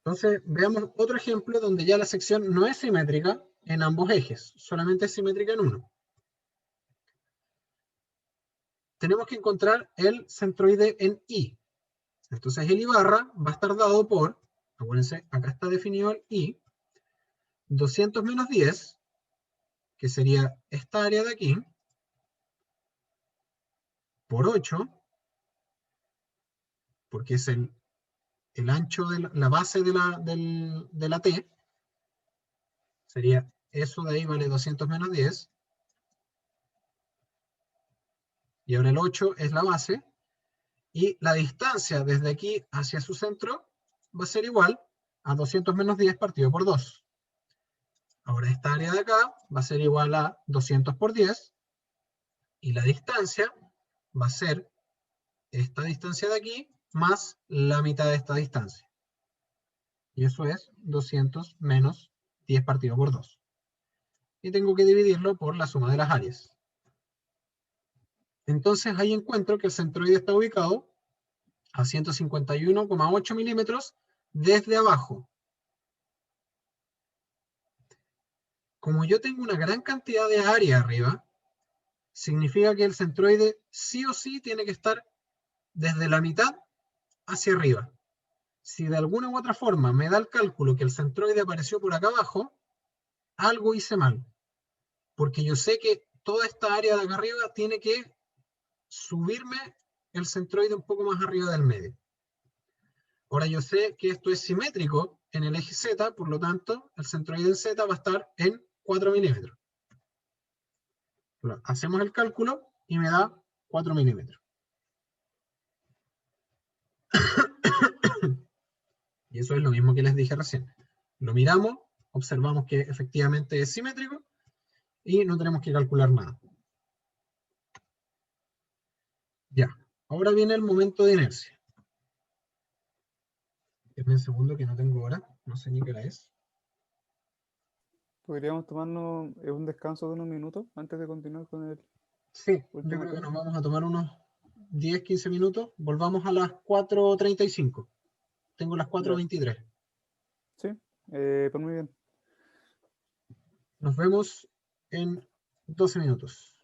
S1: Entonces, veamos otro ejemplo donde ya la sección no es simétrica en ambos ejes, solamente es simétrica en uno. Tenemos que encontrar el centroide en I. Entonces, el I barra va a estar dado por, acuérdense, acá está definido el I, 200 menos 10, que sería esta área de aquí, por 8, porque es el ancho de la base de la T, sería eso de ahí vale 200 menos 10, y ahora el 8 es la base, y la distancia desde aquí hacia su centro va a ser igual a 200 menos 10 partido por 2. Ahora esta área de acá va a ser igual a 200 por 10, y la distancia va a ser esta distancia de aquí más la mitad de esta distancia. Y eso es 200 menos 10 partido por 2. Y tengo que dividirlo por la suma de las áreas. Entonces ahí encuentro que el centroide está ubicado a 151,8 milímetros desde abajo. Como yo tengo una gran cantidad de área arriba, significa que el centroide sí o sí tiene que estar desde la mitad hacia arriba. Si de alguna u otra forma me da el cálculo que el centroide apareció por acá abajo, algo hice mal. Porque yo sé que toda esta área de acá arriba tiene que subirme el centroide un poco más arriba del medio. Ahora yo sé que esto es simétrico en el eje Z, por lo tanto, el centroide en Z va a estar en 4 milímetros. Hacemos el cálculo y me da 4 milímetros. Y eso es lo mismo que les dije recién. Lo miramos, observamos que efectivamente es simétrico y no tenemos que calcular nada. Ya, ahora viene el momento de inercia. Denme un segundo que no tengo hora, no sé ni qué hora es.
S2: Podríamos tomarnos un descanso de unos minutos antes de continuar con el
S1: Sí, yo
S2: último
S1: creo que
S2: tema.
S1: nos vamos a tomar unos 10, 15 minutos. Volvamos a las 4:35. Tengo las
S2: Ya,
S1: 4:23.
S2: sí, pues muy bien.
S1: Nos vemos en 12 minutos.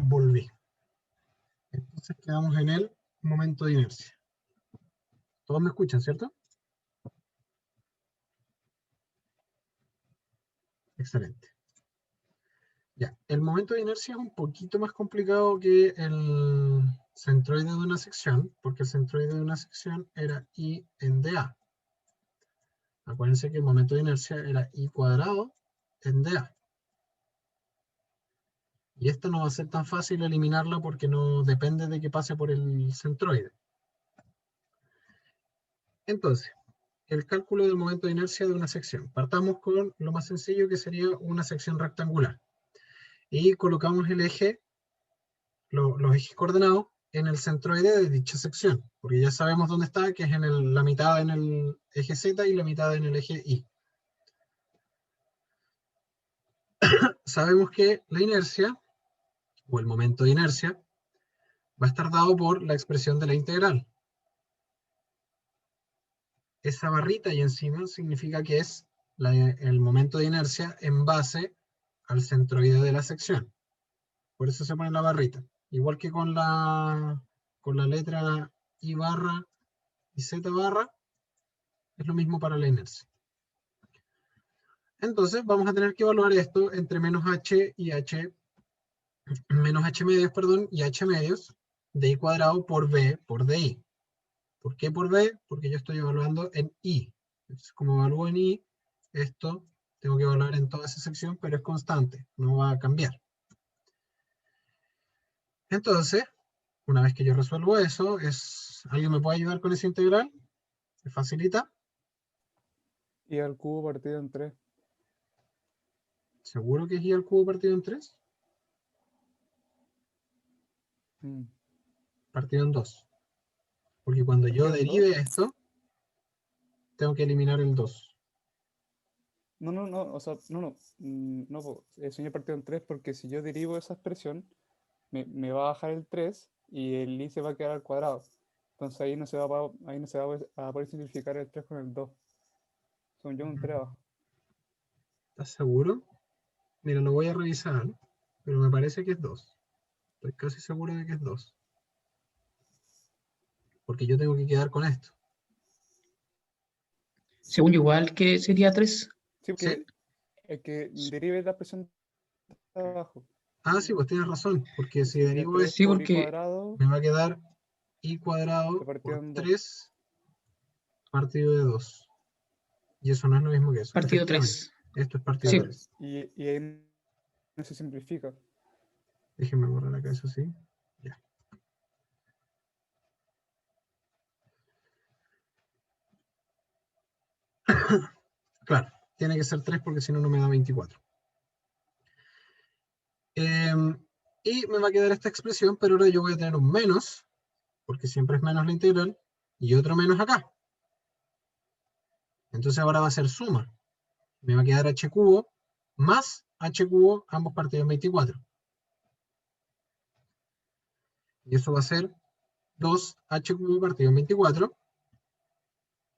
S1: volví. Entonces quedamos en el momento de inercia. ¿Todos me escuchan, cierto? Excelente. Ya, el momento de inercia es un poquito más complicado que el centroide de una sección, porque el centroide de una sección era I en dA. Acuérdense que el momento de inercia era I cuadrado en dA. Y esta no va a ser tan fácil eliminarla porque no depende de que pase por el centroide. Entonces, el cálculo del momento de inercia de una sección. Partamos con lo más sencillo, que sería una sección rectangular. Y colocamos el eje, los ejes coordenados, en el centroide de dicha sección, porque ya sabemos dónde está, que es en la mitad en el eje Z y la mitad en el eje Y. Sabemos que la inercia, o el momento de inercia, va a estar dado por la expresión de la integral. Esa barrita ahí encima significa que es el momento de inercia en base al centroide de la sección. Por eso se pone la barrita. Igual que con la letra I barra y Z barra, es lo mismo para la inercia. Entonces vamos a tener que evaluar esto entre menos h medios, perdón, y h medios de I cuadrado por B por DI. ¿Por qué por B? Porque yo estoy evaluando en I. Entonces, como evalúo en I, esto tengo que evaluar en toda esa sección, pero es constante, no va a cambiar. Entonces, una vez que yo resuelvo eso, ¿alguien me puede ayudar con esa integral? ¿Se facilita?
S2: Y al cubo partido en 3.
S1: ¿Seguro que es I al cubo partido en 3? Partido en 2. Porque cuando yo
S2: ¿Partido en
S1: derive
S2: 2?
S1: esto, tengo que eliminar el 2.
S2: No, o sea, señor partido en 3 porque si yo derivo esa expresión, me va a bajar el 3 y el I se va a quedar al cuadrado. Entonces ahí no se va a poder simplificar el 3 con el 2. Son yo un 3 abajo.
S1: ¿Estás seguro? Mira, lo voy a revisar, pero me parece que es 2. Estoy casi seguro de que es 2. Porque yo tengo que quedar con esto.
S4: Según yo, igual que sería 3.
S2: Sí,
S1: ¿Sí?
S2: porque el que derive la expresión de abajo.
S1: Ah, sí, pues tienes razón. Porque si
S2: Sería
S1: derivo
S2: 3
S1: esto,
S4: Sí,
S2: por I
S4: porque
S2: cuadrado
S1: me va a quedar I cuadrado
S2: partido
S1: por
S2: en 2.
S1: 3 partido de 2. Y eso no es lo mismo que eso.
S4: partido
S1: Efectivamente,
S4: 3.
S1: esto es partido
S4: Sí.
S1: de
S2: Claro,
S1: 3.
S2: y ahí no se simplifica.
S1: Déjenme borrar acá eso, sí. Ya. Claro, tiene que ser 3 porque si no, no me da 24. Y me va a quedar esta expresión, pero ahora yo voy a tener un menos, porque siempre es menos la integral, y otro menos acá. Entonces ahora va a ser suma. Me va a quedar h cubo más h cubo, ambos partidos en 24. Y eso va a ser 2h cubo partido en 24.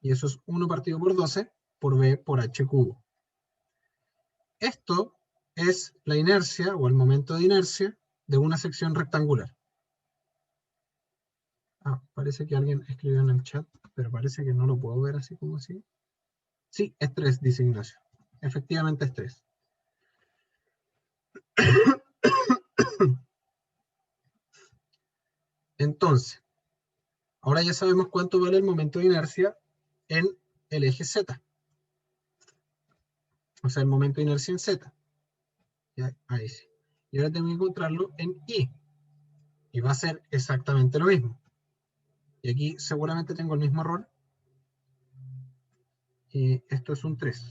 S1: Y eso es 1 partido por 12 por b por h cubo. Esto es la inercia o el momento de inercia de una sección rectangular. Ah, parece que alguien escribió en el chat, pero parece que no lo puedo ver así como así. Sí, es 3, dice Ignacio. Efectivamente es 3. Entonces, ahora ya sabemos cuánto vale el momento de inercia en el eje Z. O sea, el momento de inercia en Z. ¿Ya? Ahí sí. Y ahora tengo que encontrarlo en Y. Y va a ser exactamente lo mismo. Y aquí seguramente tengo el mismo error. Y esto es un 3.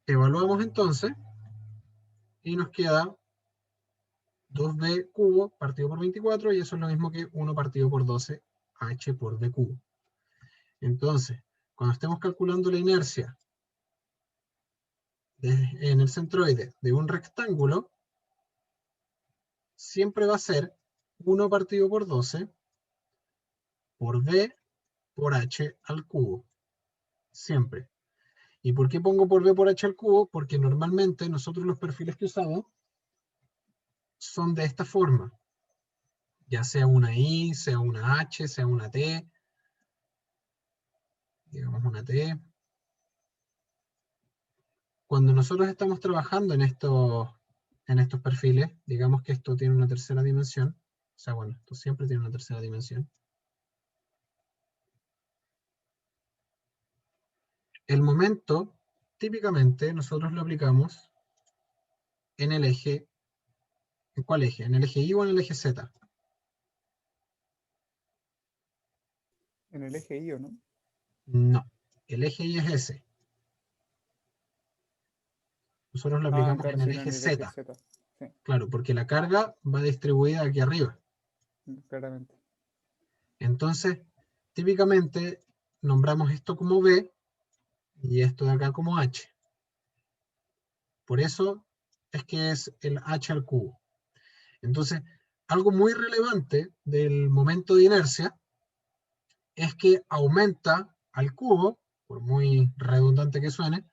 S1: Evaluamos entonces. Y nos queda 2b cubo partido por 24. Y eso es lo mismo que 1 partido por 12 h por b cubo. Entonces, cuando estemos calculando la inercia en el centroide de un rectángulo, siempre va a ser 1 partido por 12 por b por h al cubo. Siempre. ¿Y por qué pongo por b por h al cubo? Porque normalmente nosotros los perfiles que usamos son de esta forma. Ya sea una I, sea una H, sea una T. Digamos una T. Cuando nosotros estamos trabajando en estos perfiles, digamos que esto tiene una tercera dimensión. O sea, bueno, esto siempre tiene una tercera dimensión. El momento, típicamente, nosotros lo aplicamos en el eje. ¿En cuál eje? ¿En el eje Y o en el eje Z?
S2: En el eje Y, ¿o no?
S1: No. El eje Y es ese. Nosotros lo
S2: Ah,
S1: aplicamos
S2: claro,
S1: en el
S2: sería
S1: eje
S2: en el eje
S1: Z.
S2: Z. Sí,
S1: Claro, porque la carga va distribuida aquí arriba.
S2: claramente.
S1: Entonces, típicamente, nombramos esto como B y esto de acá como H. Por eso es que es el H al cubo. Entonces, algo muy relevante del momento de inercia es que aumenta al cubo, por muy redundante que suene,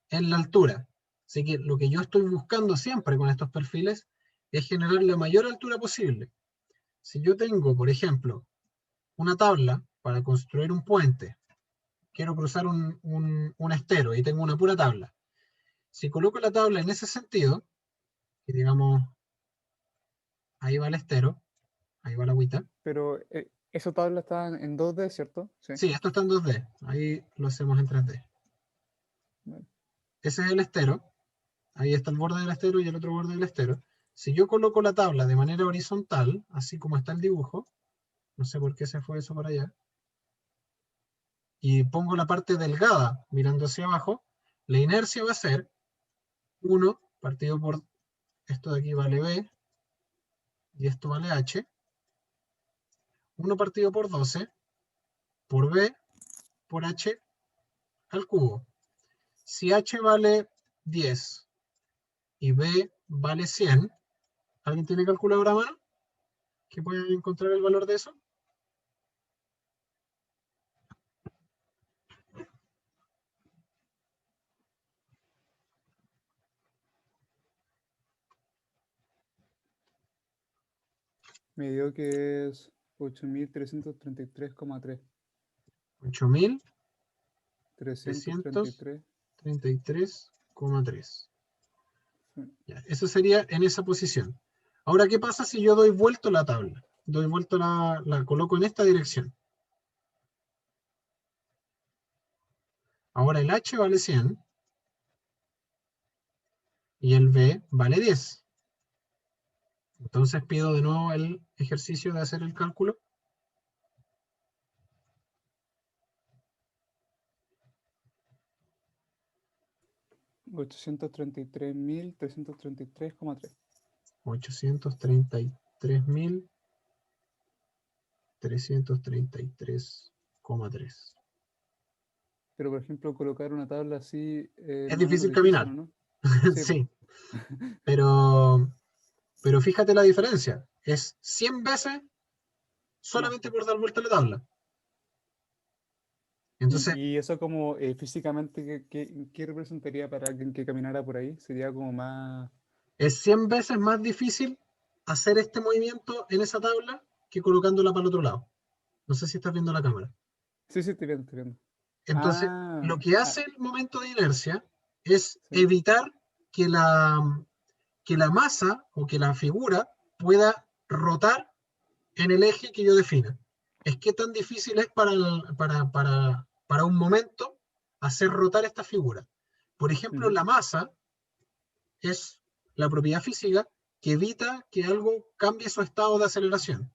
S1: en la altura. Así que lo que yo estoy buscando siempre con estos perfiles es generar la mayor altura posible. Si yo tengo, por ejemplo, una tabla para construir un puente, quiero cruzar un estero y tengo una pura tabla. Si coloco la tabla en ese sentido, y digamos, ahí va el estero, ahí va la agüita.
S2: Pero esa tabla está en 2D, ¿cierto? Sí.
S1: Sí, esto está en 2D, ahí lo hacemos en 3D.
S2: Vale.
S1: Ese es el estero, ahí está el borde del estero y el otro borde del estero. Si yo coloco la tabla de manera horizontal, así como está el dibujo, no sé por qué se fue eso para allá, y pongo la parte delgada mirando hacia abajo, la inercia va a ser 1 partido por, esto de aquí vale B, y esto vale H, 1 partido por 12, por B, por H al cubo. Si H vale 10 y B vale 100, ¿alguien tiene calculadora a mano que pueda encontrar el valor de eso?
S2: Me dio que es 8.333,3. 333.
S1: 8.333,3.
S2: Sí.
S1: Eso sería en esa posición. Ahora, ¿qué pasa si yo doy vuelto la tabla? Doy vuelto la coloco en esta dirección. Ahora el H vale 100 y el B vale 10. Entonces pido de nuevo el ejercicio de hacer el cálculo.
S2: $833.333,3.
S1: 833.333,3.
S2: Pero, por ejemplo, colocar una tabla así
S1: Es
S2: no es lo
S1: difícil
S2: difícil,
S1: caminar,
S2: ¿o no? Sí, po.
S1: sí, pero fíjate la diferencia. Es 100 veces
S2: Más,
S1: solamente
S2: po.
S1: por dar vuelta a la tabla. Entonces,
S2: Y eso como físicamente, ¿qué representaría para alguien que caminara por ahí? Sería como más...
S1: es 100 veces más difícil hacer este movimiento en esa tabla que colocándola para el otro lado. No sé si estás viendo la cámara.
S2: Sí, sí, estoy viendo, estoy viendo.
S1: Entonces, lo que
S2: Ah,
S1: hace el momento de inercia es
S2: sí,
S1: evitar que la masa o que la figura pueda rotar en el eje que yo defina. Es que tan difícil es para un momento hacer rotar esta figura. Por ejemplo,
S2: ujú,
S1: la masa es la propiedad física que evita que algo cambie su estado de aceleración.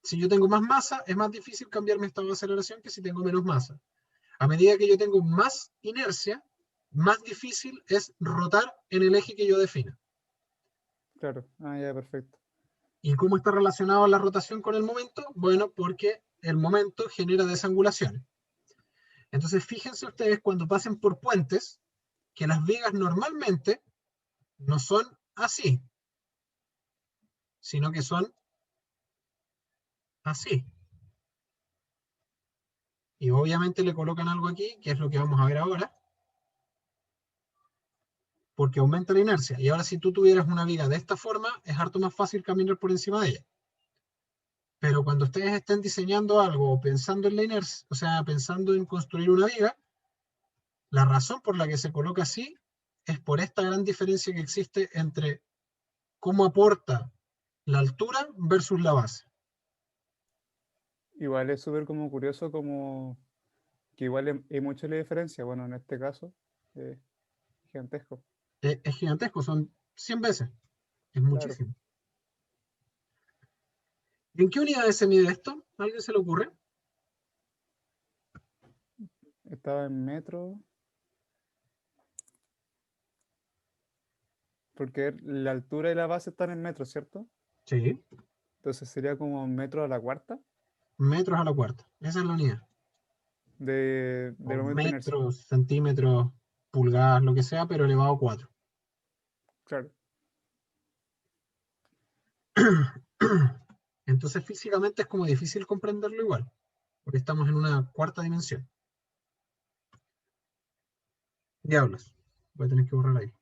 S1: Si yo tengo más masa, es más difícil cambiar mi estado de aceleración que si tengo menos masa. A medida que yo tengo más inercia, más difícil es rotar en el eje que yo defina.
S2: claro. Ah, ya, perfecto.
S1: ¿Y cómo está relacionado la rotación con el momento? Bueno, porque el momento genera desangulaciones. Entonces, fíjense ustedes cuando pasen por puentes, que las vigas normalmente no son así, sino que son así. Y obviamente le colocan algo aquí, que es lo que vamos a ver ahora. porque aumenta la inercia. Y ahora si tú tuvieras una viga de esta forma, es harto más fácil caminar por encima de ella. Pero cuando ustedes estén diseñando algo o pensando en la inercia, o sea, pensando en construir una viga, la razón por la que se coloca así es por esta gran diferencia que existe entre cómo aporta la altura versus la base.
S2: Igual es súper como curioso como que igual hay mucha la diferencia. Bueno, en este caso, gigantesco.
S1: Es gigantesco, son 100 veces. Es
S2: Claro.
S1: muchísimo. ¿En qué unidades se mide esto? ¿A alguien se le ocurre?
S2: Estaba en metro. Porque la altura y la base están en metros, ¿cierto?
S1: Sí.
S2: Entonces sería como metro a la cuarta
S1: Metros a la cuarta. Esa es la unidad.
S2: del
S1: O
S2: momento de inercia.
S1: metros, centímetros, pulgadas, lo que sea, pero elevado a 4.
S2: Claro.
S1: Entonces físicamente es como difícil comprenderlo igual, porque estamos en una cuarta dimensión. Diablos. Voy a tener que borrar ahí.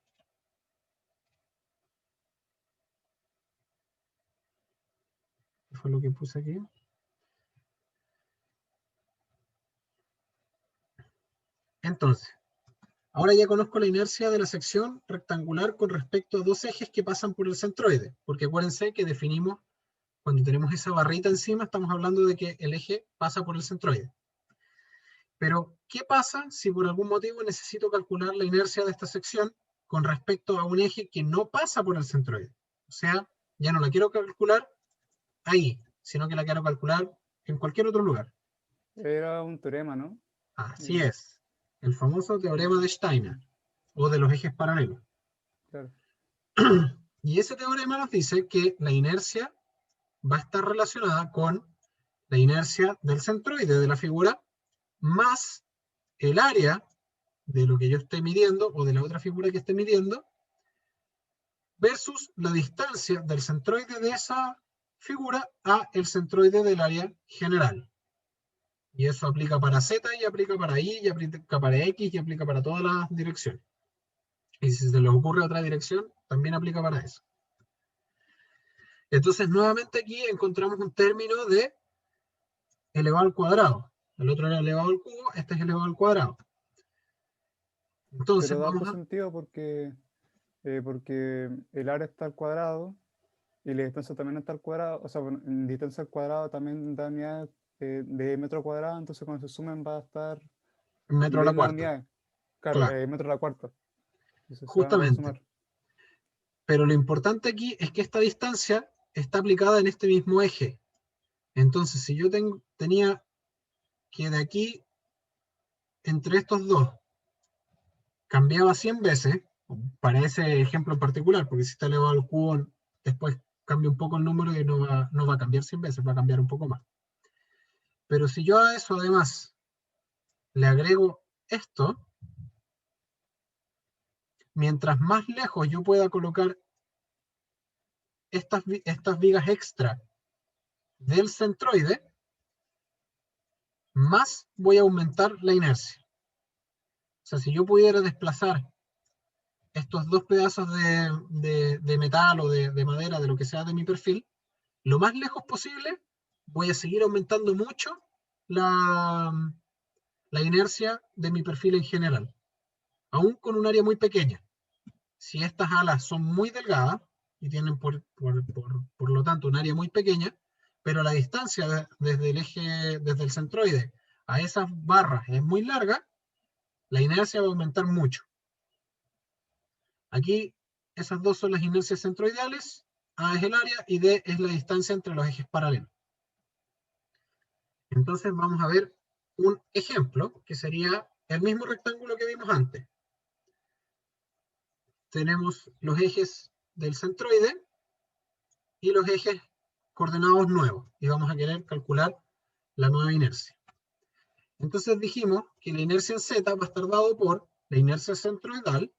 S1: ¿Qué fue lo que puse aquí? Entonces, ahora ya conozco la inercia de la sección rectangular con respecto a dos ejes que pasan por el centroide, porque acuérdense que definimos, cuando tenemos esa barrita encima, estamos hablando de que el eje pasa por el centroide. Pero, ¿qué pasa si por algún motivo necesito calcular la inercia de esta sección con respecto a un eje que no pasa por el centroide? O sea, ya no la quiero calcular ahí, sino que la quiero calcular en cualquier otro lugar.
S2: Era un teorema, ¿no?
S1: Así es, el famoso teorema de Steiner, o de los ejes paralelos.
S2: Claro.
S1: Y ese teorema nos dice que la inercia va a estar relacionada con la inercia del centroide de la figura más el área de lo que yo esté midiendo o de la otra figura que esté midiendo versus la distancia del centroide de esa figura a el centroide del área general. Y eso aplica para Z y aplica para Y y aplica para X y aplica para todas las direcciones. Y si se les ocurre otra dirección, también aplica para eso. Entonces, nuevamente aquí encontramos un término de elevado al cuadrado. El otro era elevado al cubo, este es elevado al cuadrado. Entonces,
S2: Pero da
S1: vamos
S2: otro sentido porque el área está al cuadrado y la distancia también está al cuadrado. O sea, bueno, en distancia al cuadrado también da unidades de metro cuadrado, entonces cuando se sumen va a estar
S1: metro a la
S2: bien las
S1: cuarta.
S2: unidades. Claro,
S1: Claro,
S2: metro a la cuarta. Entonces se van a
S1: justamente.
S2: sumar.
S1: Pero lo importante aquí es que esta distancia está aplicada en este mismo eje. Entonces, si yo tenía que de aquí, entre estos dos, cambiaba 100 veces, para ese ejemplo en particular, porque si está elevado al cubo, después cambia un poco el número y no va a cambiar 100 veces, va a cambiar un poco más. Pero si yo a eso además le agrego esto, mientras más lejos yo pueda colocar estas vigas extra del centroide, más voy a aumentar la inercia. O sea, si yo pudiera desplazar estos dos pedazos de metal o de madera, de lo que sea de mi perfil, lo más lejos posible, voy a seguir aumentando mucho la inercia de mi perfil en general, aún con un área muy pequeña. Si estas alas son muy delgadas y tienen por lo tanto un área muy pequeña, pero la distancia desde el eje, desde el centroide a esas barras es muy larga, la inercia va a aumentar mucho. Aquí esas dos son las inercias centroidales, A es el área y D es la distancia entre los ejes paralelos. Entonces vamos a ver un ejemplo que sería el mismo rectángulo que vimos antes. Tenemos los ejes del centroide y los ejes coordenados nuevos y vamos a querer calcular la nueva inercia. Entonces dijimos que la inercia en Z va a estar dado por la inercia centroidal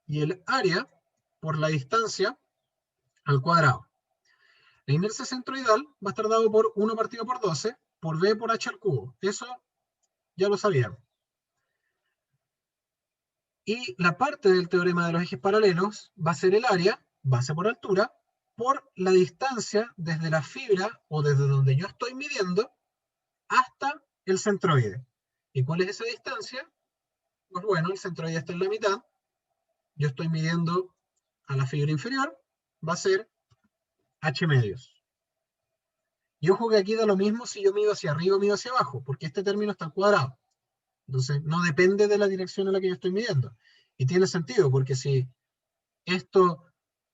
S1: y el área por la distancia al cuadrado. La inercia centroidal va a estar dado por 1 partido por 12 por B por H al cubo. Eso ya lo sabíamos. Y la parte del teorema de los ejes paralelos va a ser el área, base por altura, por la distancia desde la fibra o desde donde yo estoy midiendo hasta el centroide. ¿Y cuál es esa distancia? Pues bueno, el centroide está en la mitad. Yo estoy midiendo a la fibra inferior, va a ser h medios. Y ojo que aquí da lo mismo si yo mido hacia arriba o mido hacia abajo, porque este término está al cuadrado. Entonces no depende de la dirección en la que yo estoy midiendo. Y tiene sentido, porque si esto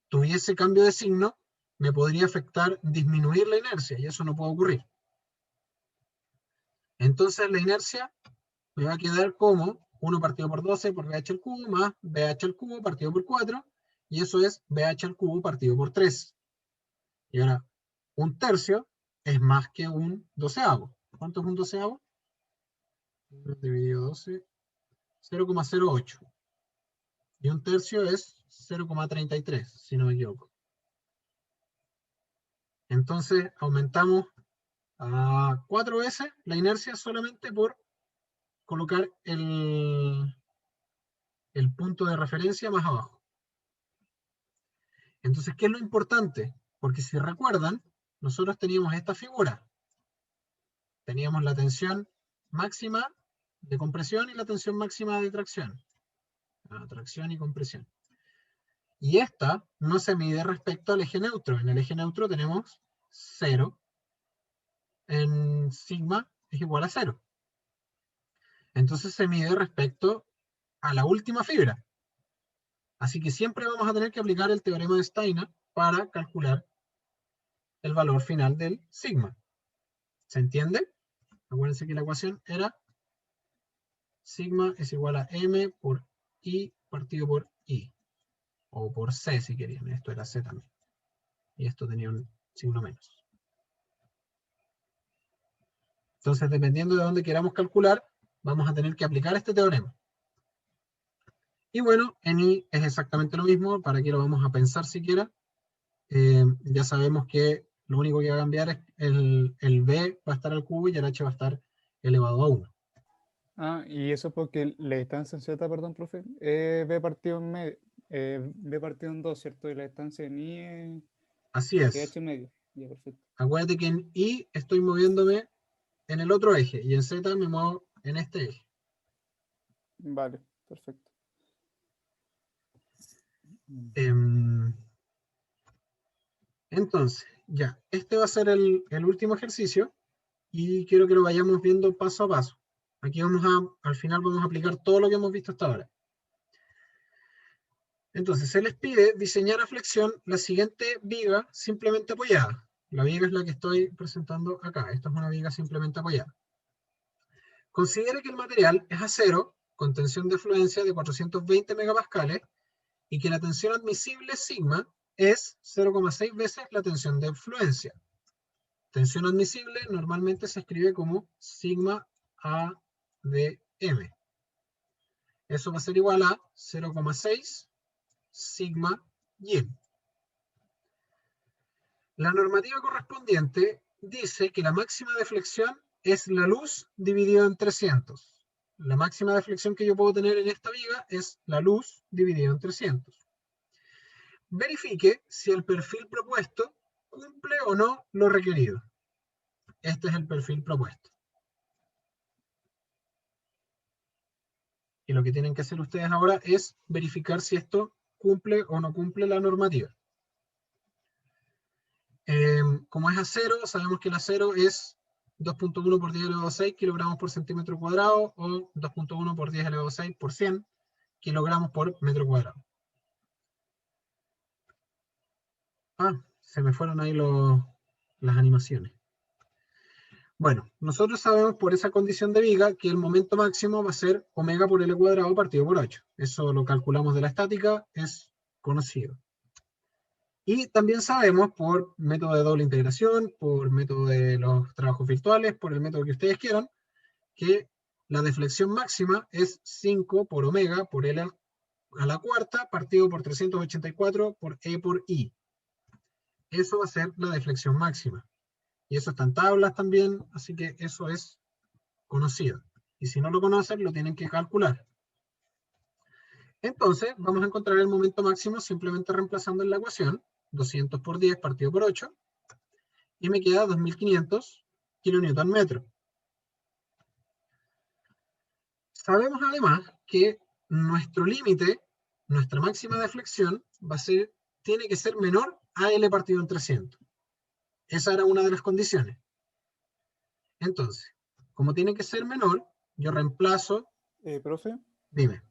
S1: tuviese cambio de signo, me podría afectar disminuir la inercia, y eso no puede ocurrir. Entonces la inercia me va a quedar como 1 partido por 12 por BH al cubo más BH al cubo partido por 4, y eso es BH al cubo partido por 3. Y ahora, un tercio es más que un doceavo. ¿Cuánto es un doceavo? 1 dividido 12, 0,08. Y un tercio es 0,33, si no me equivoco. Entonces, aumentamos a 4 veces la inercia solamente por colocar el punto de referencia más abajo. Entonces, ¿qué es lo importante? Porque si recuerdan, nosotros teníamos esta figura. Teníamos la tensión máxima de compresión y la tensión máxima de tracción. Tracción y compresión. Y esta no se mide respecto al eje neutro. En el eje neutro tenemos 0. En sigma es igual a 0. Entonces se mide respecto a la última fibra. Así que siempre vamos a tener que aplicar el teorema de Steiner para calcular el valor final del sigma. ¿Se entiende? Acuérdense que la ecuación era sigma es igual a m por i partido por i. O por c si querían. Esto era c también. Y esto tenía un signo menos. Entonces, dependiendo de dónde queramos calcular, vamos a tener que aplicar este teorema. Y bueno, en i es exactamente lo mismo. ¿Para qué lo vamos a pensar siquiera? Ya sabemos que lo único que va a cambiar es el b va a estar al cubo y el h va a estar elevado a 1.
S2: Ah, y eso porque la distancia en z, perdón, profe, b partido en medio, b partido en 2, ¿cierto? Y la distancia en i
S1: Así
S2: es
S1: es.
S2: h medio. Ya, perfecto.
S1: Acuérdate que en i estoy moviéndome en el otro eje y en z me muevo en este eje.
S2: Vale, perfecto.
S1: Entonces, ya, este va a ser el último ejercicio y quiero que lo vayamos viendo paso a paso. Aquí al final vamos a aplicar todo lo que hemos visto hasta ahora. Entonces, se les pide diseñar a flexión la siguiente viga simplemente apoyada. La viga es la que estoy presentando acá. Esta es una viga simplemente apoyada. Considere que el material es acero con tensión de fluencia de 420 megapascales y que la tensión admisible sigma es 0,6 veces la tensión de fluencia. Tensión admisible normalmente se escribe como sigma A de M. Eso va a ser igual a 0,6 sigma Y. La normativa correspondiente dice que la máxima deflexión es la luz dividido en 300. La máxima deflexión que yo puedo tener en esta viga es la luz dividido en 300. Verifique si el perfil propuesto cumple o no lo requerido. Este es el perfil propuesto. Y lo que tienen que hacer ustedes ahora es verificar si esto cumple o no cumple la normativa. Como es acero, sabemos que el acero es 2.1 por 10 elevado a 6 kilogramos por centímetro cuadrado o 2.1 por 10 elevado a 6 por 100 kilogramos por metro cuadrado. Se me fueron ahí las animaciones. Bueno, nosotros sabemos por esa condición de viga que el momento máximo va a ser omega por L cuadrado partido por 8. Eso lo calculamos de la estática, es conocido. Y también sabemos por método de doble integración, por método de los trabajos virtuales, por el método que ustedes quieran, que la deflexión máxima es 5 por omega por L a la cuarta partido por 384 por E por I. Eso va a ser la deflexión máxima. Y eso está en tablas también, así que eso es conocido. Y si no lo conocen, lo tienen que calcular. Entonces, vamos a encontrar el momento máximo simplemente reemplazando en la ecuación 200 por 10 partido por 8, y me queda 2500 kN/m. Sabemos además que nuestro límite, nuestra máxima deflexión, tiene que ser menor a L partido en 300. Esa era una de las condiciones. Entonces, como tiene que ser menor, yo reemplazo.
S2: Profe,
S1: Dime.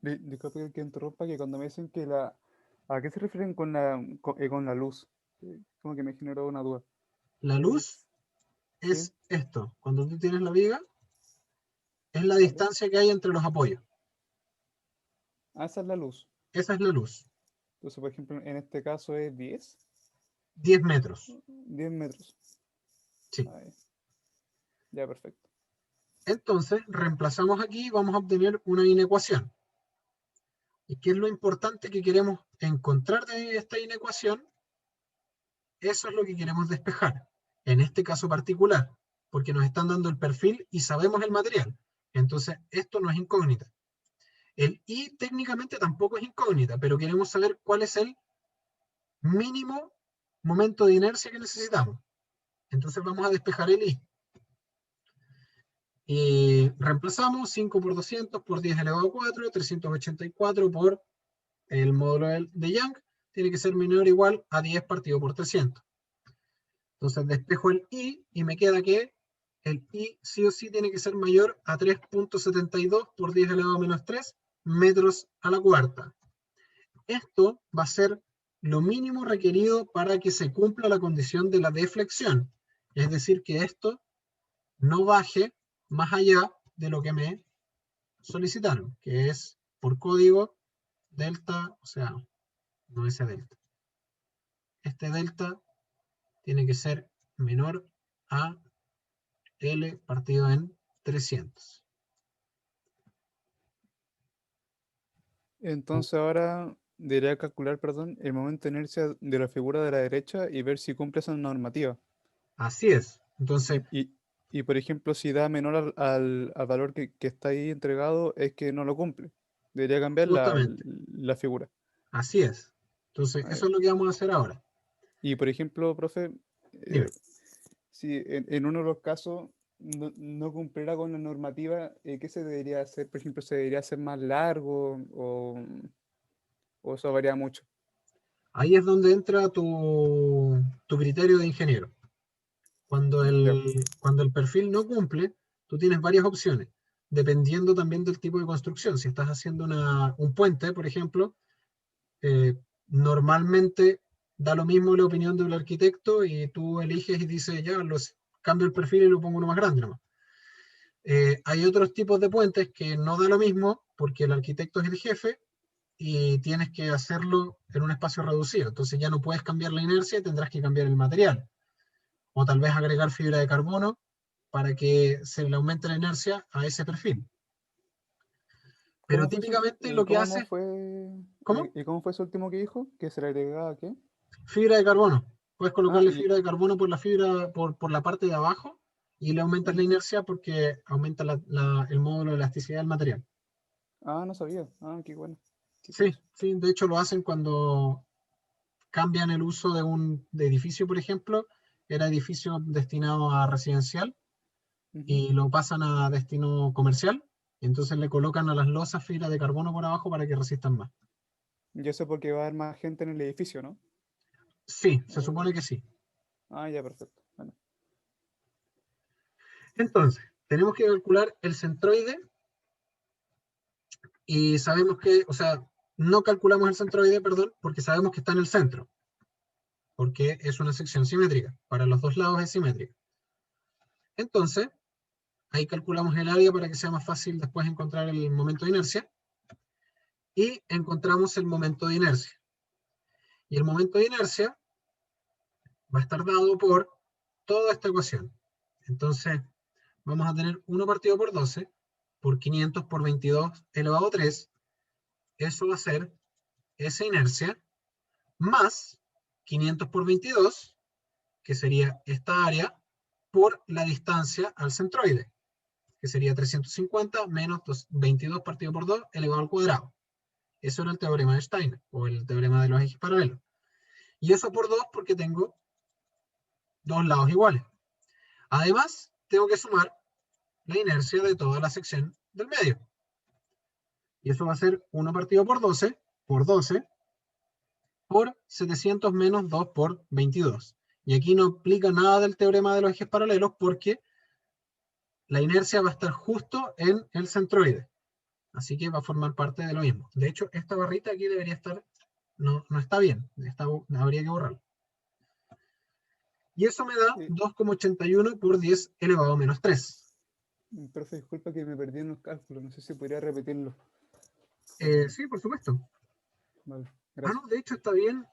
S2: disculpe que interrumpa, que cuando me dicen que ¿a qué se refieren con la luz? Como que me generó una duda.
S1: La luz es
S2: Sí.
S1: esto. Cuando tú tienes la viga, es la
S2: Vale.
S1: distancia que hay entre los apoyos.
S2: Ah, esa es la luz.
S1: Esa es la luz.
S2: Entonces, por ejemplo, en este caso es 10.
S1: 10 metros.
S2: 10 metros.
S1: Sí.
S2: Ah, ya, perfecto.
S1: Entonces, reemplazamos aquí y vamos a obtener una inecuación. ¿Y qué es lo importante que queremos encontrar de esta inecuación? Eso es lo que queremos despejar, en este caso particular, porque nos están dando el perfil y sabemos el material. Entonces, esto no es incógnita. El I técnicamente tampoco es incógnita, pero queremos saber cuál es el mínimo momento de inercia que necesitamos. Entonces vamos a despejar el I. Y reemplazamos 5 por 200 por 10 elevado a 4, 384 por el módulo de Young, tiene que ser menor o igual a 10 partido por 300. Entonces despejo el I y me queda que el I sí o sí tiene que ser mayor a 3.72 por 10 elevado a menos 3 metros a la cuarta. Esto va a ser lo mínimo requerido para que se cumpla la condición de la deflexión. Es decir, que esto no baje más allá de lo que me solicitaron, que es por código delta, o sea, no ese delta. Este delta tiene que ser menor a L partido en 300.
S2: Entonces ahora debería calcular, perdón, el momento de inercia de la figura de la derecha y ver si cumple esa normativa.
S1: Así es. Entonces,
S2: Y, por ejemplo, si da menor al valor que está ahí entregado, es que no lo cumple. Debería cambiar
S1: justamente,
S2: la figura.
S1: así es. Entonces,
S2: Ah,
S1: eso
S2: ya.
S1: es lo que vamos a hacer ahora.
S2: Y, por ejemplo, profe,
S1: Dime.
S2: si en uno de los casos no cumpliera con la normativa, ¿qué se debería hacer? Por ejemplo, ¿se debería hacer más largo o eso varía mucho?
S1: Ahí es donde entra tu criterio de ingeniero. Cuando
S2: Ya.
S1: el perfil no cumple, tú tienes varias opciones, dependiendo también del tipo de construcción. Si estás haciendo un puente, por ejemplo, normalmente da lo mismo la opinión del arquitecto y tú eliges y dices, ya, cambio el perfil y lo pongo uno más grande nomás. Hay otros tipos de puentes que no da lo mismo porque el arquitecto es el jefe y tienes que hacerlo en un espacio reducido. Entonces ya no puedes cambiar la inercia y tendrás que cambiar el material. O tal vez agregar fibra de carbono para que se le aumente la inercia a ese perfil. Pero típicamente lo que
S2: ¿Cómo
S1: hace,
S2: fue?
S1: ¿cómo?
S2: ¿Y cómo fue ese último que dijo? ¿Que se le agregaba qué?
S1: Fibra de carbono. Puedes
S2: Ah,
S1: colocarle fibra de carbono por por la parte de abajo y le aumentas la inercia porque aumenta el módulo de elasticidad del material.
S2: no sabía. Ah, qué bueno. Qué
S1: Sí,
S2: curioso.
S1: sí, de hecho lo hacen cuando cambian el uso de edificio, por ejemplo, era edificio destinado a residencial
S2: Ujú.
S1: y lo pasan a destino comercial, y entonces le colocan a las losas fibra de carbono por abajo para que resistan más.
S2: Y eso porque va a haber más gente en el edificio, ¿no?
S1: Sí, se
S2: O-
S1: supone que sí.
S2: Ya, perfecto. Bueno.
S1: Entonces, tenemos que calcular el centroide y sabemos que, o sea, no calculamos el centroide, perdón, porque sabemos que está en el centro, porque es una sección simétrica, para los dos lados es simétrica. Entonces, ahí calculamos el área para que sea más fácil después encontrar el momento de inercia y encontramos el momento de inercia. Y el momento de inercia va a estar dado por toda esta ecuación. Entonces, vamos a tener 1 partido por 12 por 500 por 22 elevado a 3. Eso va a ser esa inercia más 500 por 22, que sería esta área, por la distancia al centroide, que sería 350 menos 22 partido por 2 elevado al cuadrado. Eso era el teorema de Steiner, o el teorema de los ejes paralelos. Y eso por 2 porque tengo dos lados iguales. Además, tengo que sumar la inercia de toda la sección del medio. Y eso va a ser 1 partido por 12, por 700 menos 2 por 22. Y aquí no aplica nada del teorema de los ejes paralelos porque la inercia va a estar justo en el centroide. Así que va a formar parte de lo mismo. De hecho, esta barrita aquí debería estar, no está bien, habría que borrarla. Y eso me da 2,81 por 10 elevado a menos 3.
S2: Profe, disculpa que me perdí en los cálculos, no sé si podría repetirlo.
S1: Sí, por supuesto.
S2: Vale,
S1: Ah,
S2: gracias.
S1: no, de hecho está bien.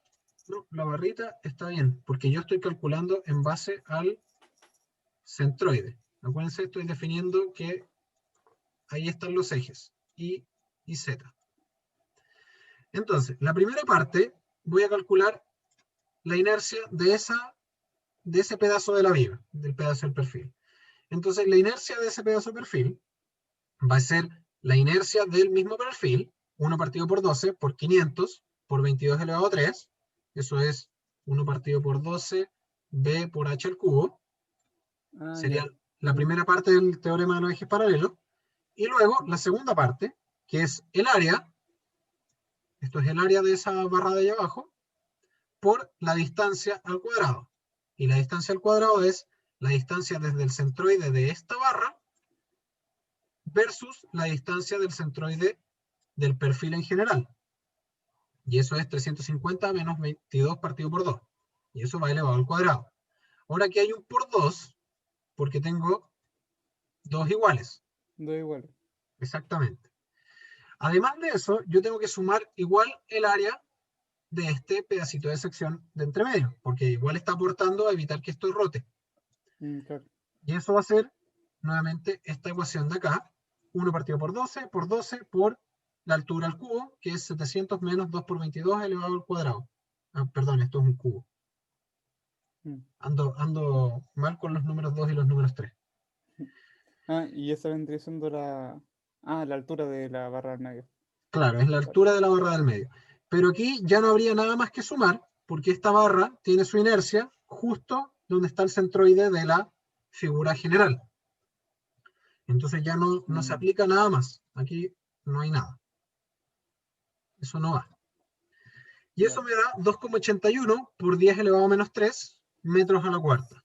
S1: No, la barrita está bien, porque yo estoy calculando en base al centroide. Acuérdense, estoy definiendo que ahí están los ejes, Y y Z. Entonces, la primera parte, voy a calcular la inercia de ese pedazo de la viga, del pedazo del perfil. Entonces, la inercia de ese pedazo de perfil va a ser la inercia del mismo perfil, 1 partido por 12 por 500 por 22 elevado a 3. Eso es 1 partido por 12 b por h al cubo. Sería la primera parte del teorema de los ejes paralelos. Y luego la segunda parte, que es el área. Esto es el área de esa barra de ahí abajo, por la distancia al cuadrado. Y la distancia al cuadrado es la distancia desde el centroide de esta barra versus la distancia del centroide del perfil en general. Y eso es 350 menos 22 partido por 2. Y eso va elevado al cuadrado. Ahora aquí hay un por 2, porque tengo dos iguales.
S2: Dos iguales.
S1: Exactamente. Además de eso, yo tengo que sumar igual el área de este pedacito de sección de entremedio, porque igual está aportando a evitar que esto rote.
S2: Claro.
S1: Y eso va a ser, nuevamente, esta ecuación de acá, 1 partido por 12 por la altura al cubo, que es 700 menos 2 por 22 elevado al cuadrado. Ah, perdón, esto es un cubo. Ando mal con los números 2 y los números 3.
S2: Y esa vendría siendo la altura de la barra del medio.
S1: Claro, es la altura de la barra del medio. Pero aquí ya no habría nada más que sumar, porque esta barra tiene su inercia justo donde está el centroide de la figura general. Entonces ya no se aplica nada más. Aquí no hay nada. Eso no va. Y eso me da 2,81 por 10 elevado a menos 3 metros a la cuarta.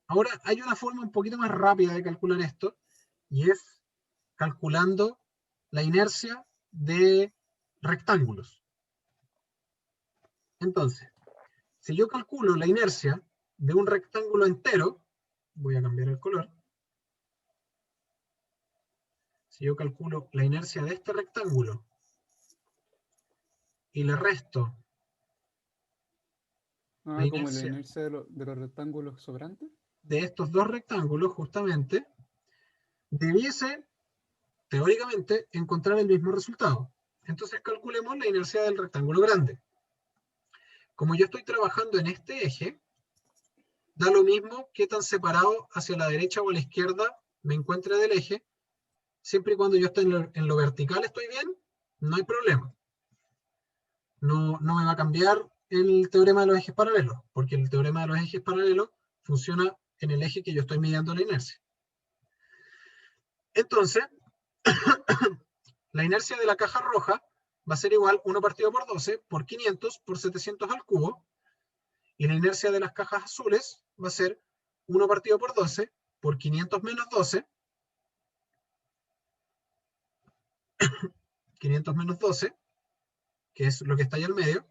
S1: Ahora hay una forma un poquito más rápida de calcular esto, y es calculando la inercia de rectángulos. Entonces, si yo calculo la inercia de un rectángulo entero, voy a cambiar el color. Si yo calculo la inercia de este rectángulo y le resto la
S2: Como la
S1: inercia
S2: inercia de los rectángulos sobrantes.
S1: de estos dos rectángulos, justamente, debiese, teóricamente, encontrar el mismo resultado. Entonces calculemos la inercia del rectángulo grande. Como yo estoy trabajando en este eje, da lo mismo qué tan separado hacia la derecha o a la izquierda me encuentre del eje. Siempre y cuando yo esté en lo vertical estoy bien, no hay problema. No me va a cambiar el teorema de los ejes paralelos, porque el teorema de los ejes paralelos funciona en el eje que yo estoy midiendo la inercia. Entonces, la inercia de la caja roja va a ser igual 1 partido por 12 por 500 por 700 al cubo, y la inercia de las cajas azules va a ser 1 partido por 12 por 500 menos 12, 500 menos 12, que es lo que está ahí al medio,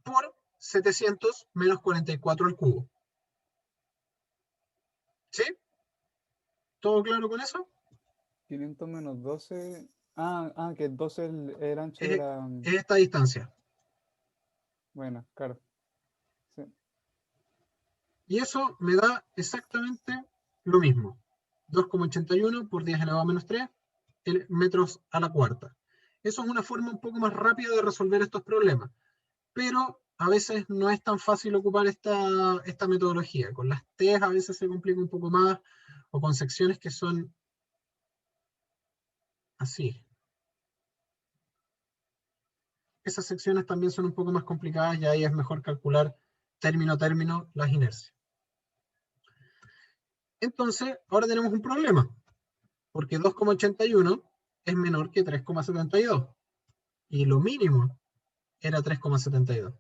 S1: por 700 menos 44 al cubo. ¿Sí? ¿Todo claro con eso?
S2: 500 menos 12. Que 12 es el ancho de la.
S1: Es esta distancia.
S2: Bueno, claro. Sí.
S1: Y eso me da exactamente lo mismo. 2,81 por 10 elevado a menos 3 metros a la cuarta. Eso es una forma un poco más rápida de resolver estos problemas. Pero a veces no es tan fácil ocupar esta metodología. Con las T's a veces se complica un poco más, o con secciones que son así. esas secciones también son un poco más complicadas y ahí es mejor calcular término a término las inercias. Entonces, ahora tenemos un problema, porque 2,81 es menor que 3,72 y lo mínimo era 3,72.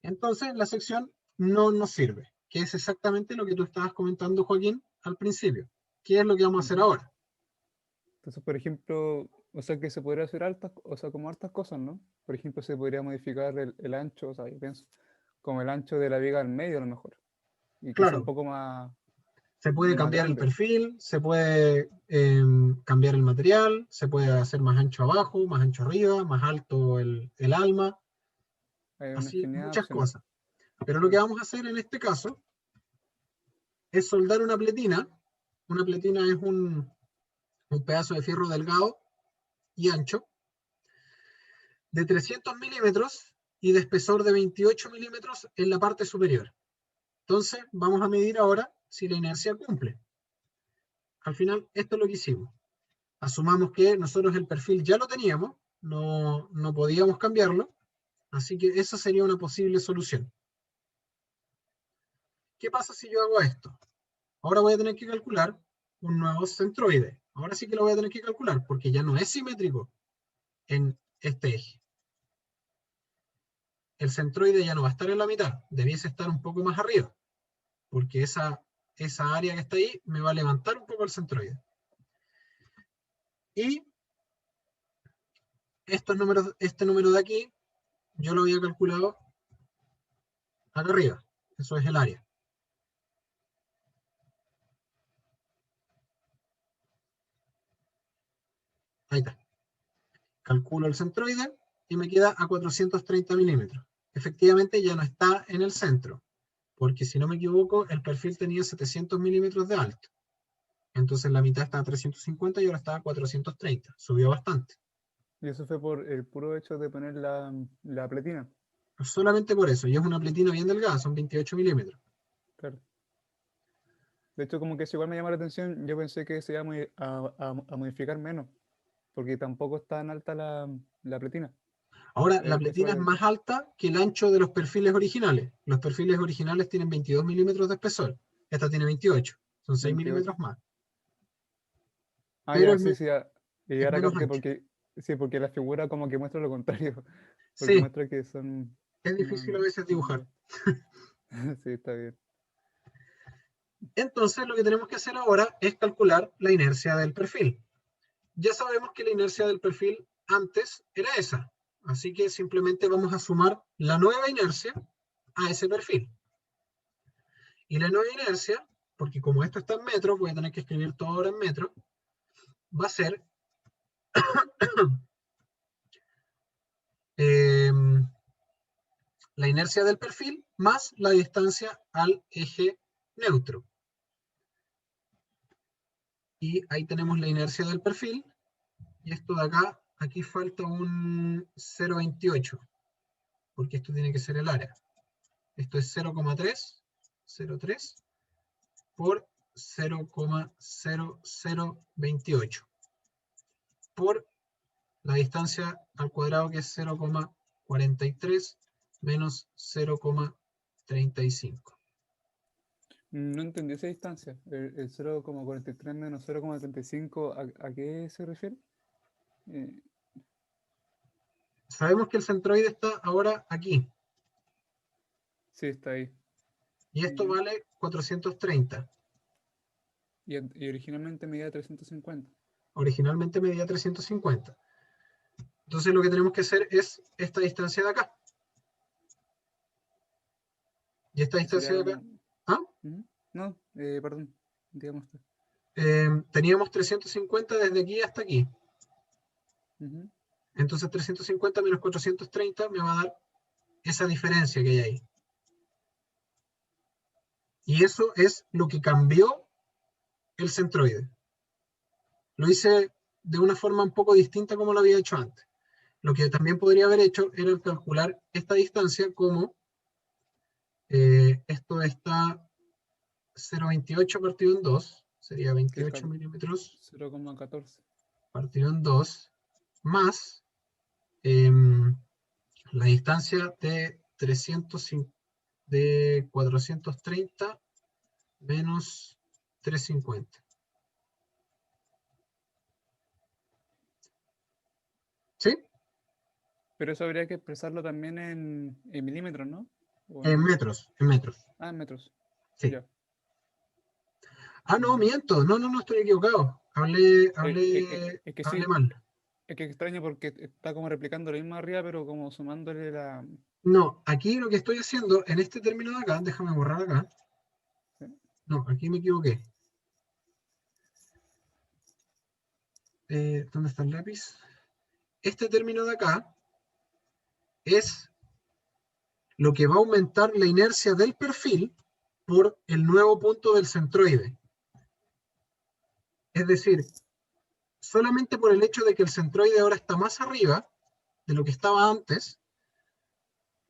S1: Entonces, la sección no nos sirve, que es exactamente lo que tú estabas comentando, Joaquín, al principio. ¿Qué es lo que vamos a hacer ahora?
S2: Entonces, por ejemplo, o sea que se podría hacer o sea, como hartas cosas, ¿no? Por ejemplo, se podría modificar el ancho, o sea, yo pienso, como el ancho de la viga al medio a lo mejor. Y que sea un
S1: Claro,
S2: poco más,
S1: se puede
S2: más
S1: cambiar el
S2: grande.
S1: perfil, se puede cambiar el material, se puede hacer más ancho abajo, más ancho arriba, más alto el alma,
S2: Hay una
S1: así
S2: infinidad de
S1: muchas
S2: opciones.
S1: cosas. Pero lo que
S2: Claro.
S1: vamos a hacer en este caso es soldar una pletina. Una pletina es un pedazo de fierro delgado y ancho de 300 milímetros y de espesor de 28 milímetros en la parte superior. Entonces, vamos a medir ahora si la inercia cumple. Al final, esto es lo que hicimos. Asumamos que nosotros el perfil ya lo teníamos, no podíamos cambiarlo, así que esa sería una posible solución. ¿Qué pasa si yo hago esto? Ahora voy a tener que calcular un nuevo centroide. Ahora sí que lo voy a tener que calcular, porque ya no es simétrico en este eje. El centroide ya no va a estar en la mitad, debiese estar un poco más arriba, porque esa área que está ahí me va a levantar un poco el centroide. Y este número de aquí, yo lo había calculado acá arriba. Eso es el área. Ahí está. Calculo el centroide y me queda a 430 milímetros. Efectivamente ya no está en el centro, porque si no me equivoco, el perfil tenía 700 milímetros de alto. Entonces la mitad está a 350 y ahora está a 430. Subió bastante.
S2: Y eso fue por el puro hecho de poner la pletina.
S1: Solamente por eso. Y es una pletina bien delgada, son 28 milímetros.
S2: Claro. De hecho, como que eso igual me llama la atención. Yo pensé que se iba a modificar menos, porque tampoco es tan alta la pletina.
S1: Ahora, la
S2: Eso
S1: pletina
S2: igual
S1: es
S2: es
S1: más alta que el ancho de los perfiles originales. Los perfiles originales tienen 22 milímetros de espesor. Esta tiene 28. Son 6
S2: 28.
S1: milímetros más.
S2: Ah,
S1: Pero
S2: ya,
S1: es,
S2: sí, sí, ya. Y
S1: es
S2: ahora
S1: menos
S2: capté
S1: ancho.
S2: porque, sí, porque la figura como que muestra lo contrario, porque
S1: Sí,
S2: muestra que son
S1: es
S2: más,
S1: difícil a veces
S2: más
S1: dibujar.
S2: altas. Sí, está bien.
S1: Entonces, lo que tenemos que hacer ahora es calcular la inercia del perfil. Ya sabemos que la inercia del perfil antes era esa. Así que simplemente vamos a sumar la nueva inercia a ese perfil. Y la nueva inercia, porque como esto está en metros, voy a tener que escribir todo ahora en metros, va a ser la inercia del perfil más la distancia al eje neutro. Y ahí tenemos la inercia del perfil. Y esto de acá, aquí falta un 0,28, porque esto tiene que ser el área. Esto es 0,303 por 0,0028 por la distancia al cuadrado, que es 0,43 menos 0,35.
S2: No entendí esa distancia. El 0,43 menos 0,35, ¿a qué se refiere? Eh,
S1: Sabemos que el centroide está ahora aquí,
S2: sí, está ahí.
S1: y esto
S2: Ya.
S1: vale 430.
S2: Y originalmente medía 350.
S1: Originalmente medía 350. Entonces lo que tenemos que hacer es esta distancia de acá. Y esta
S2: Que sería
S1: distancia de acá,
S2: como...
S1: ¿ah?
S2: Ujú. No, perdón, digamos usted.
S1: Teníamos 350 desde aquí hasta aquí.
S2: Ujú.
S1: Entonces 350 menos 430 me va a dar esa diferencia que hay ahí. Y eso es lo que cambió el centroide. Lo hice de una forma un poco distinta como lo había hecho antes. Lo que también podría haber hecho era calcular esta distancia como esto está 0,28 partido en 2, sería
S2: Que es
S1: 28 milímetros
S2: 0,14.
S1: partido en 2, más la distancia de 430 menos 350. ¿Sí?
S2: Pero eso habría que expresarlo también en milímetros, ¿no? ¿O
S1: En
S2: no?
S1: metros, en metros.
S2: Ah, en metros.
S1: Sí.
S2: Ya.
S1: Ah, no, miento. No, estoy equivocado. Hablé
S2: Es que sí,
S1: mal.
S2: es que extraño porque está como replicando lo mismo arriba, pero como sumándole la...
S1: No, aquí lo que estoy haciendo, en este término de acá, déjame borrar acá.
S2: ¿sí?
S1: No, aquí me equivoqué. ¿Dónde está el lápiz? Este término de acá es lo que va a aumentar la inercia del perfil por el nuevo punto del centroide. Es decir, solamente por el hecho de que el centroide ahora está más arriba de lo que estaba antes,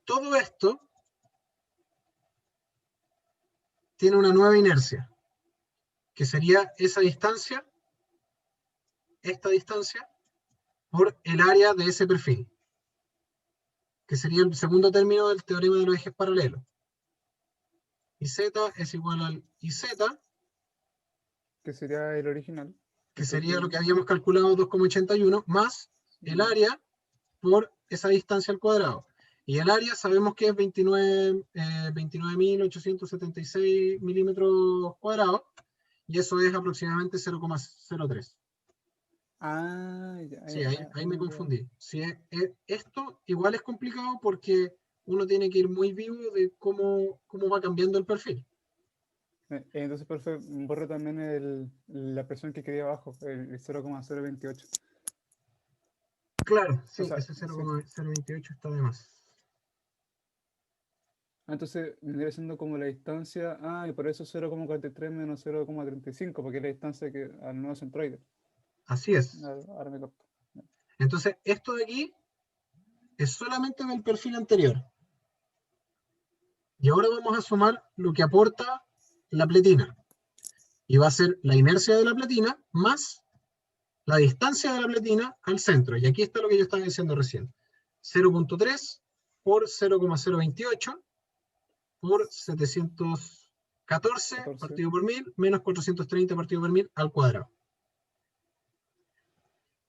S1: todo esto tiene una nueva inercia, que sería esa distancia, esta distancia, por el área de ese perfil, que sería el segundo término del teorema de los ejes paralelos. IZ es igual al IZ,
S2: Que sería el original.
S1: que sería lo que habíamos calculado 2,81, más el área por esa distancia al cuadrado. Y el área sabemos que es 29.876 milímetros cuadrados, y eso es aproximadamente 0,03.
S2: Ah, ya,
S1: Sí, ahí me
S2: ya.
S1: confundí. Sí, esto igual es complicado porque uno tiene que ir muy vivo de cómo va cambiando el perfil.
S2: Entonces, profe, borro también la presión que quería abajo, el 0,028.
S1: Claro,
S2: O
S1: sí,
S2: sea,
S1: ese
S2: sí.
S1: 0,028 está de más.
S2: Entonces vendría siendo como la distancia. Ah, y por eso 0,43 menos 0,35, porque es la distancia que al nuevo centroide.
S1: Así es.
S2: Ahora me capto.
S1: Entonces, esto de aquí es solamente del perfil anterior. Y ahora vamos a sumar lo que aporta la pletina. Y va a ser la inercia de la pletina más la distancia de la pletina al centro. Y aquí está lo que yo estaba diciendo recién. 0,3 por 0,028 por 714
S2: 14.
S1: partido por 1000 menos 430 partido por 1000 al cuadrado.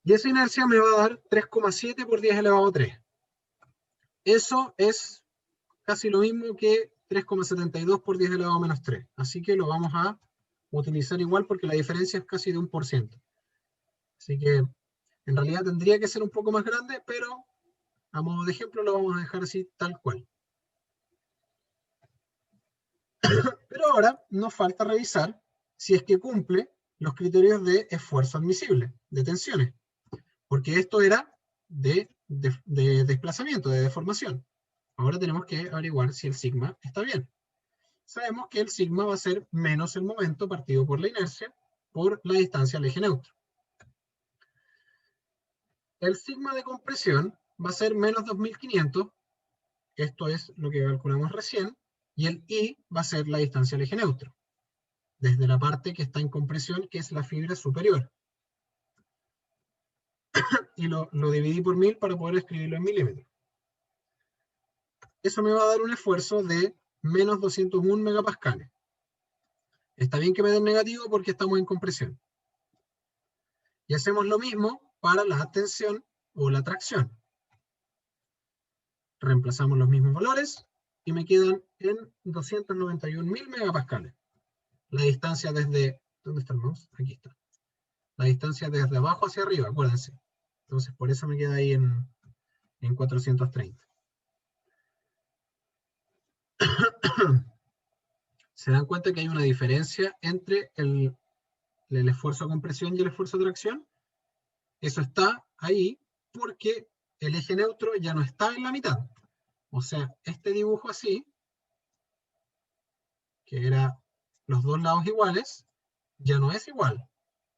S1: Y esa inercia me va a dar 3,7 por 10 elevado a 3. Eso es casi lo mismo que 3,72 por 10 elevado a menos 3. Así que lo vamos a utilizar igual porque la diferencia es casi de 1%. Así que en realidad tendría que ser un poco más grande, pero a modo de ejemplo lo vamos a dejar así tal cual. Pero ahora nos falta revisar si es que cumple los criterios de esfuerzo admisible, de tensiones. Porque esto era de desplazamiento, de deformación. Ahora tenemos que averiguar si el sigma está bien. Sabemos que el sigma va a ser menos el momento partido por la inercia por la distancia al eje neutro. El sigma de compresión va a ser menos 2500, esto es lo que calculamos recién, y el I va a ser la distancia al eje neutro, desde la parte que está en compresión, que es la fibra superior. Y lo dividí por 1000 para poder escribirlo en milímetros. Eso me va a dar un esfuerzo de menos 201 megapascales. Está bien que me den negativo porque estamos en compresión. Y hacemos lo mismo para la tensión o la tracción. Reemplazamos los mismos valores y me quedan en 291.000 megapascales. La distancia desde... ¿Dónde está el mouse? Aquí está. La distancia desde abajo hacia arriba, acuérdense. Entonces por eso me queda ahí en 430. Se dan cuenta que hay una diferencia entre el esfuerzo de compresión y el esfuerzo de tracción. Eso está ahí porque el eje neutro ya no está en la mitad. O sea, este dibujo así, que era los dos lados iguales, ya no es igual.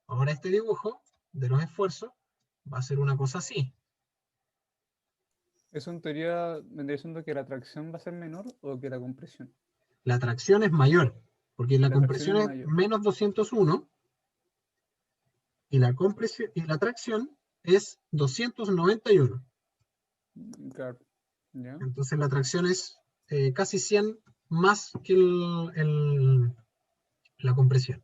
S1: Ahora este dibujo de los esfuerzos va a ser una cosa así.
S2: ¿Eso en teoría vendría siendo que la tracción va a ser menor o que la compresión?
S1: La tracción es mayor, porque la
S2: La tracción
S1: compresión
S2: es
S1: es
S2: mayor.
S1: menos 201 y la tracción es 291.
S2: Claro. ¿Ya?
S1: Entonces la tracción es casi 100 más que la compresión.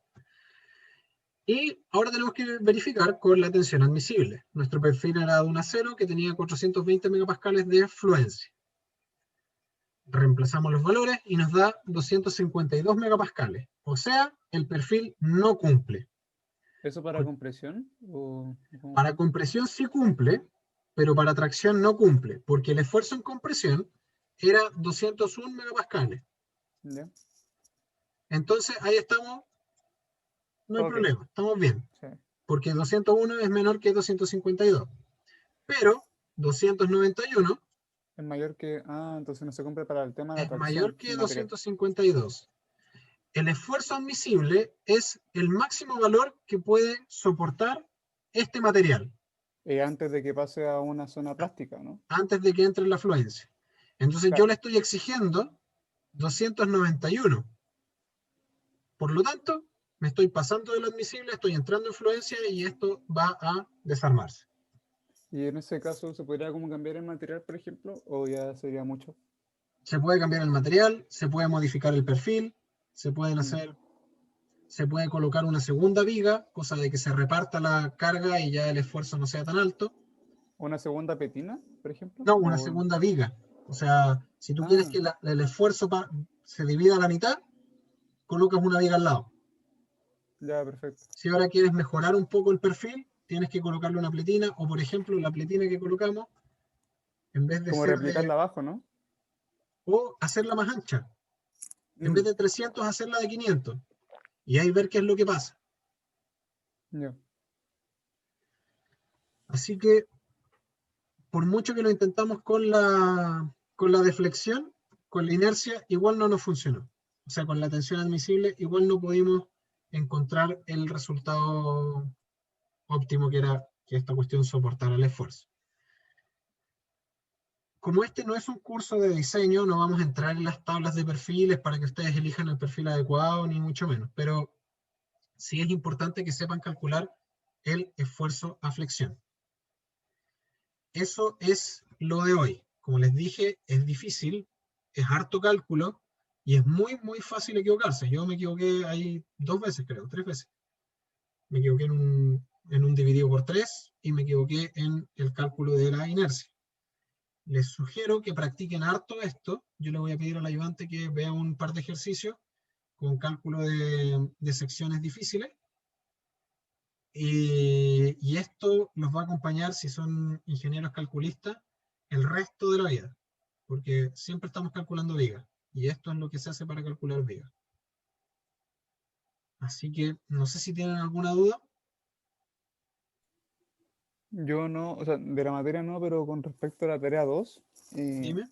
S1: Y ahora tenemos que verificar con la tensión admisible. Nuestro perfil era de 1 a 0 que tenía 420 megapascales de fluencia. Reemplazamos los valores y nos da 252 megapascales. O sea, el perfil no cumple.
S2: ¿Eso para compresión? ¿O cómo?
S1: Para compresión sí cumple, pero para tracción no cumple, porque el esfuerzo en compresión era 201 megapascales.
S2: ¿Ya?
S1: Entonces ahí estamos, no hay
S2: Ok.
S1: problema, estamos bien,
S2: Sí.
S1: porque 201 es menor que 252. Pero 291
S2: Es mayor que... Ah, entonces no se cumple para el tema de la
S1: es mayor
S2: tracción
S1: que
S2: material.
S1: 252. El esfuerzo admisible es el máximo valor que puede soportar este material
S2: Antes de que pase a una zona plástica, ¿no?
S1: antes de que entre en la fluencia. Entonces yo
S2: Claro.
S1: le estoy exigiendo 291. Por lo tanto, me estoy pasando de lo admisible, estoy entrando en fluencia y esto va a desarmarse.
S2: Y en ese caso, ¿se podría como cambiar el material, por ejemplo? ¿O ya sería mucho?
S1: Se puede cambiar el material, se puede modificar el perfil, se pueden
S2: Mm.
S1: hacer, se puede colocar una segunda viga, cosa de que se reparta la carga y ya el esfuerzo no sea tan alto.
S2: ¿Una segunda petina, por ejemplo?
S1: No, una
S2: ¿O...
S1: segunda viga. O sea, si tú quieres
S2: Ah,
S1: que el esfuerzo se divida a la mitad, colocas una viga al lado.
S2: ya, perfecto.
S1: Si ahora quieres mejorar un poco el perfil, tienes que colocarle una pletina, o por ejemplo, la pletina que colocamos, en vez de
S2: Como
S1: ser de,
S2: replicarla abajo, ¿no?
S1: o hacerla más ancha. En vez
S2: Mm,
S1: de 300, hacerla de 500. Y ahí ver qué es lo que pasa.
S2: ya.
S1: Así que, por mucho que lo intentamos con la deflexión, con la inercia, igual no nos funcionó. O sea, con la tensión admisible, igual no pudimos encontrar el resultado óptimo que era que esta cuestión soportara el esfuerzo. Como este no es un curso de diseño, no vamos a entrar en las tablas de perfiles para que ustedes elijan el perfil adecuado, ni mucho menos, pero sí es importante que sepan calcular el esfuerzo a flexión. Eso es lo de hoy. Como les dije, es difícil, es harto cálculo y es muy, muy fácil equivocarse. Yo me equivoqué ahí 2 veces, creo, 3 veces. Me equivoqué en un dividido por 3 y me equivoqué en el cálculo de la inercia. Les sugiero que practiquen harto esto. Yo le voy a pedir al ayudante que vea un par de ejercicios con cálculo de secciones difíciles. Y esto los va a acompañar, si son ingenieros calculistas, el resto de la vida. Porque siempre estamos calculando vigas. Y esto es lo que se hace para calcular vigas. Así que no sé si tienen alguna duda.
S2: Yo no, o sea, de la materia no, pero con respecto a la tarea 2,
S1: Dime.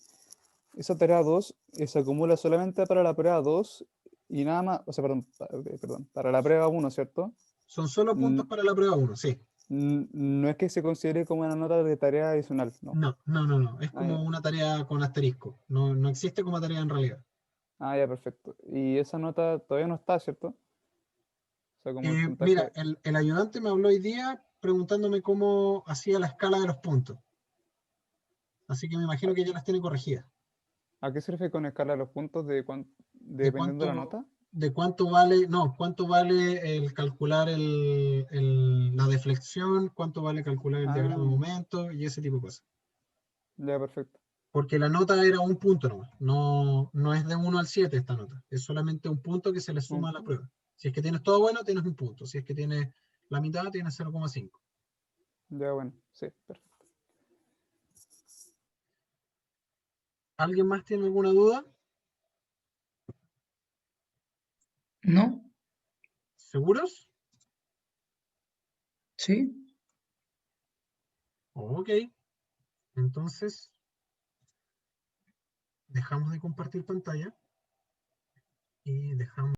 S2: esa tarea 2 se acumula solamente para la prueba 2 y nada más, o sea, perdón, para la prueba 1, ¿cierto?
S1: Son solo
S2: N-
S1: puntos para la prueba 1, sí.
S2: no es que se considere como una nota de tarea adicional, no.
S1: No, no, no, no. Es
S2: Ah, ya,
S1: como una tarea con asterisco. No, no existe como tarea en realidad.
S2: Ya, perfecto. Y esa nota todavía no está, ¿cierto? O sea, como el
S1: Mira,
S2: puntaje.
S1: el ayudante me habló hoy día preguntándome cómo hacía la escala de los puntos. Así que me
S2: ¿A,
S1: imagino que ya las tiene corregidas.
S2: a qué se refiere con escala de los puntos
S1: De
S2: dependiendo de la
S1: cuánto,
S2: nota?
S1: de cuánto vale, no, cuánto vale el calcular la deflexión, cuánto vale calcular el diagrama de
S2: Ah,
S1: momento y ese tipo de cosas.
S2: ya, perfecto.
S1: Porque la nota era un punto nomás, no, no es de 1 al 7 esta nota, es solamente un punto que se le suma a la prueba. Si es que tienes todo bueno, tienes un punto. Si es que tienes la mitad, tienes 0,5.
S2: Ya, bueno, sí, perfecto.
S1: ¿Alguien más tiene alguna duda?
S4: ¿No?
S1: ¿Seguros?
S4: ¿Sí?
S1: Ok, entonces dejamos de compartir pantalla y dejamos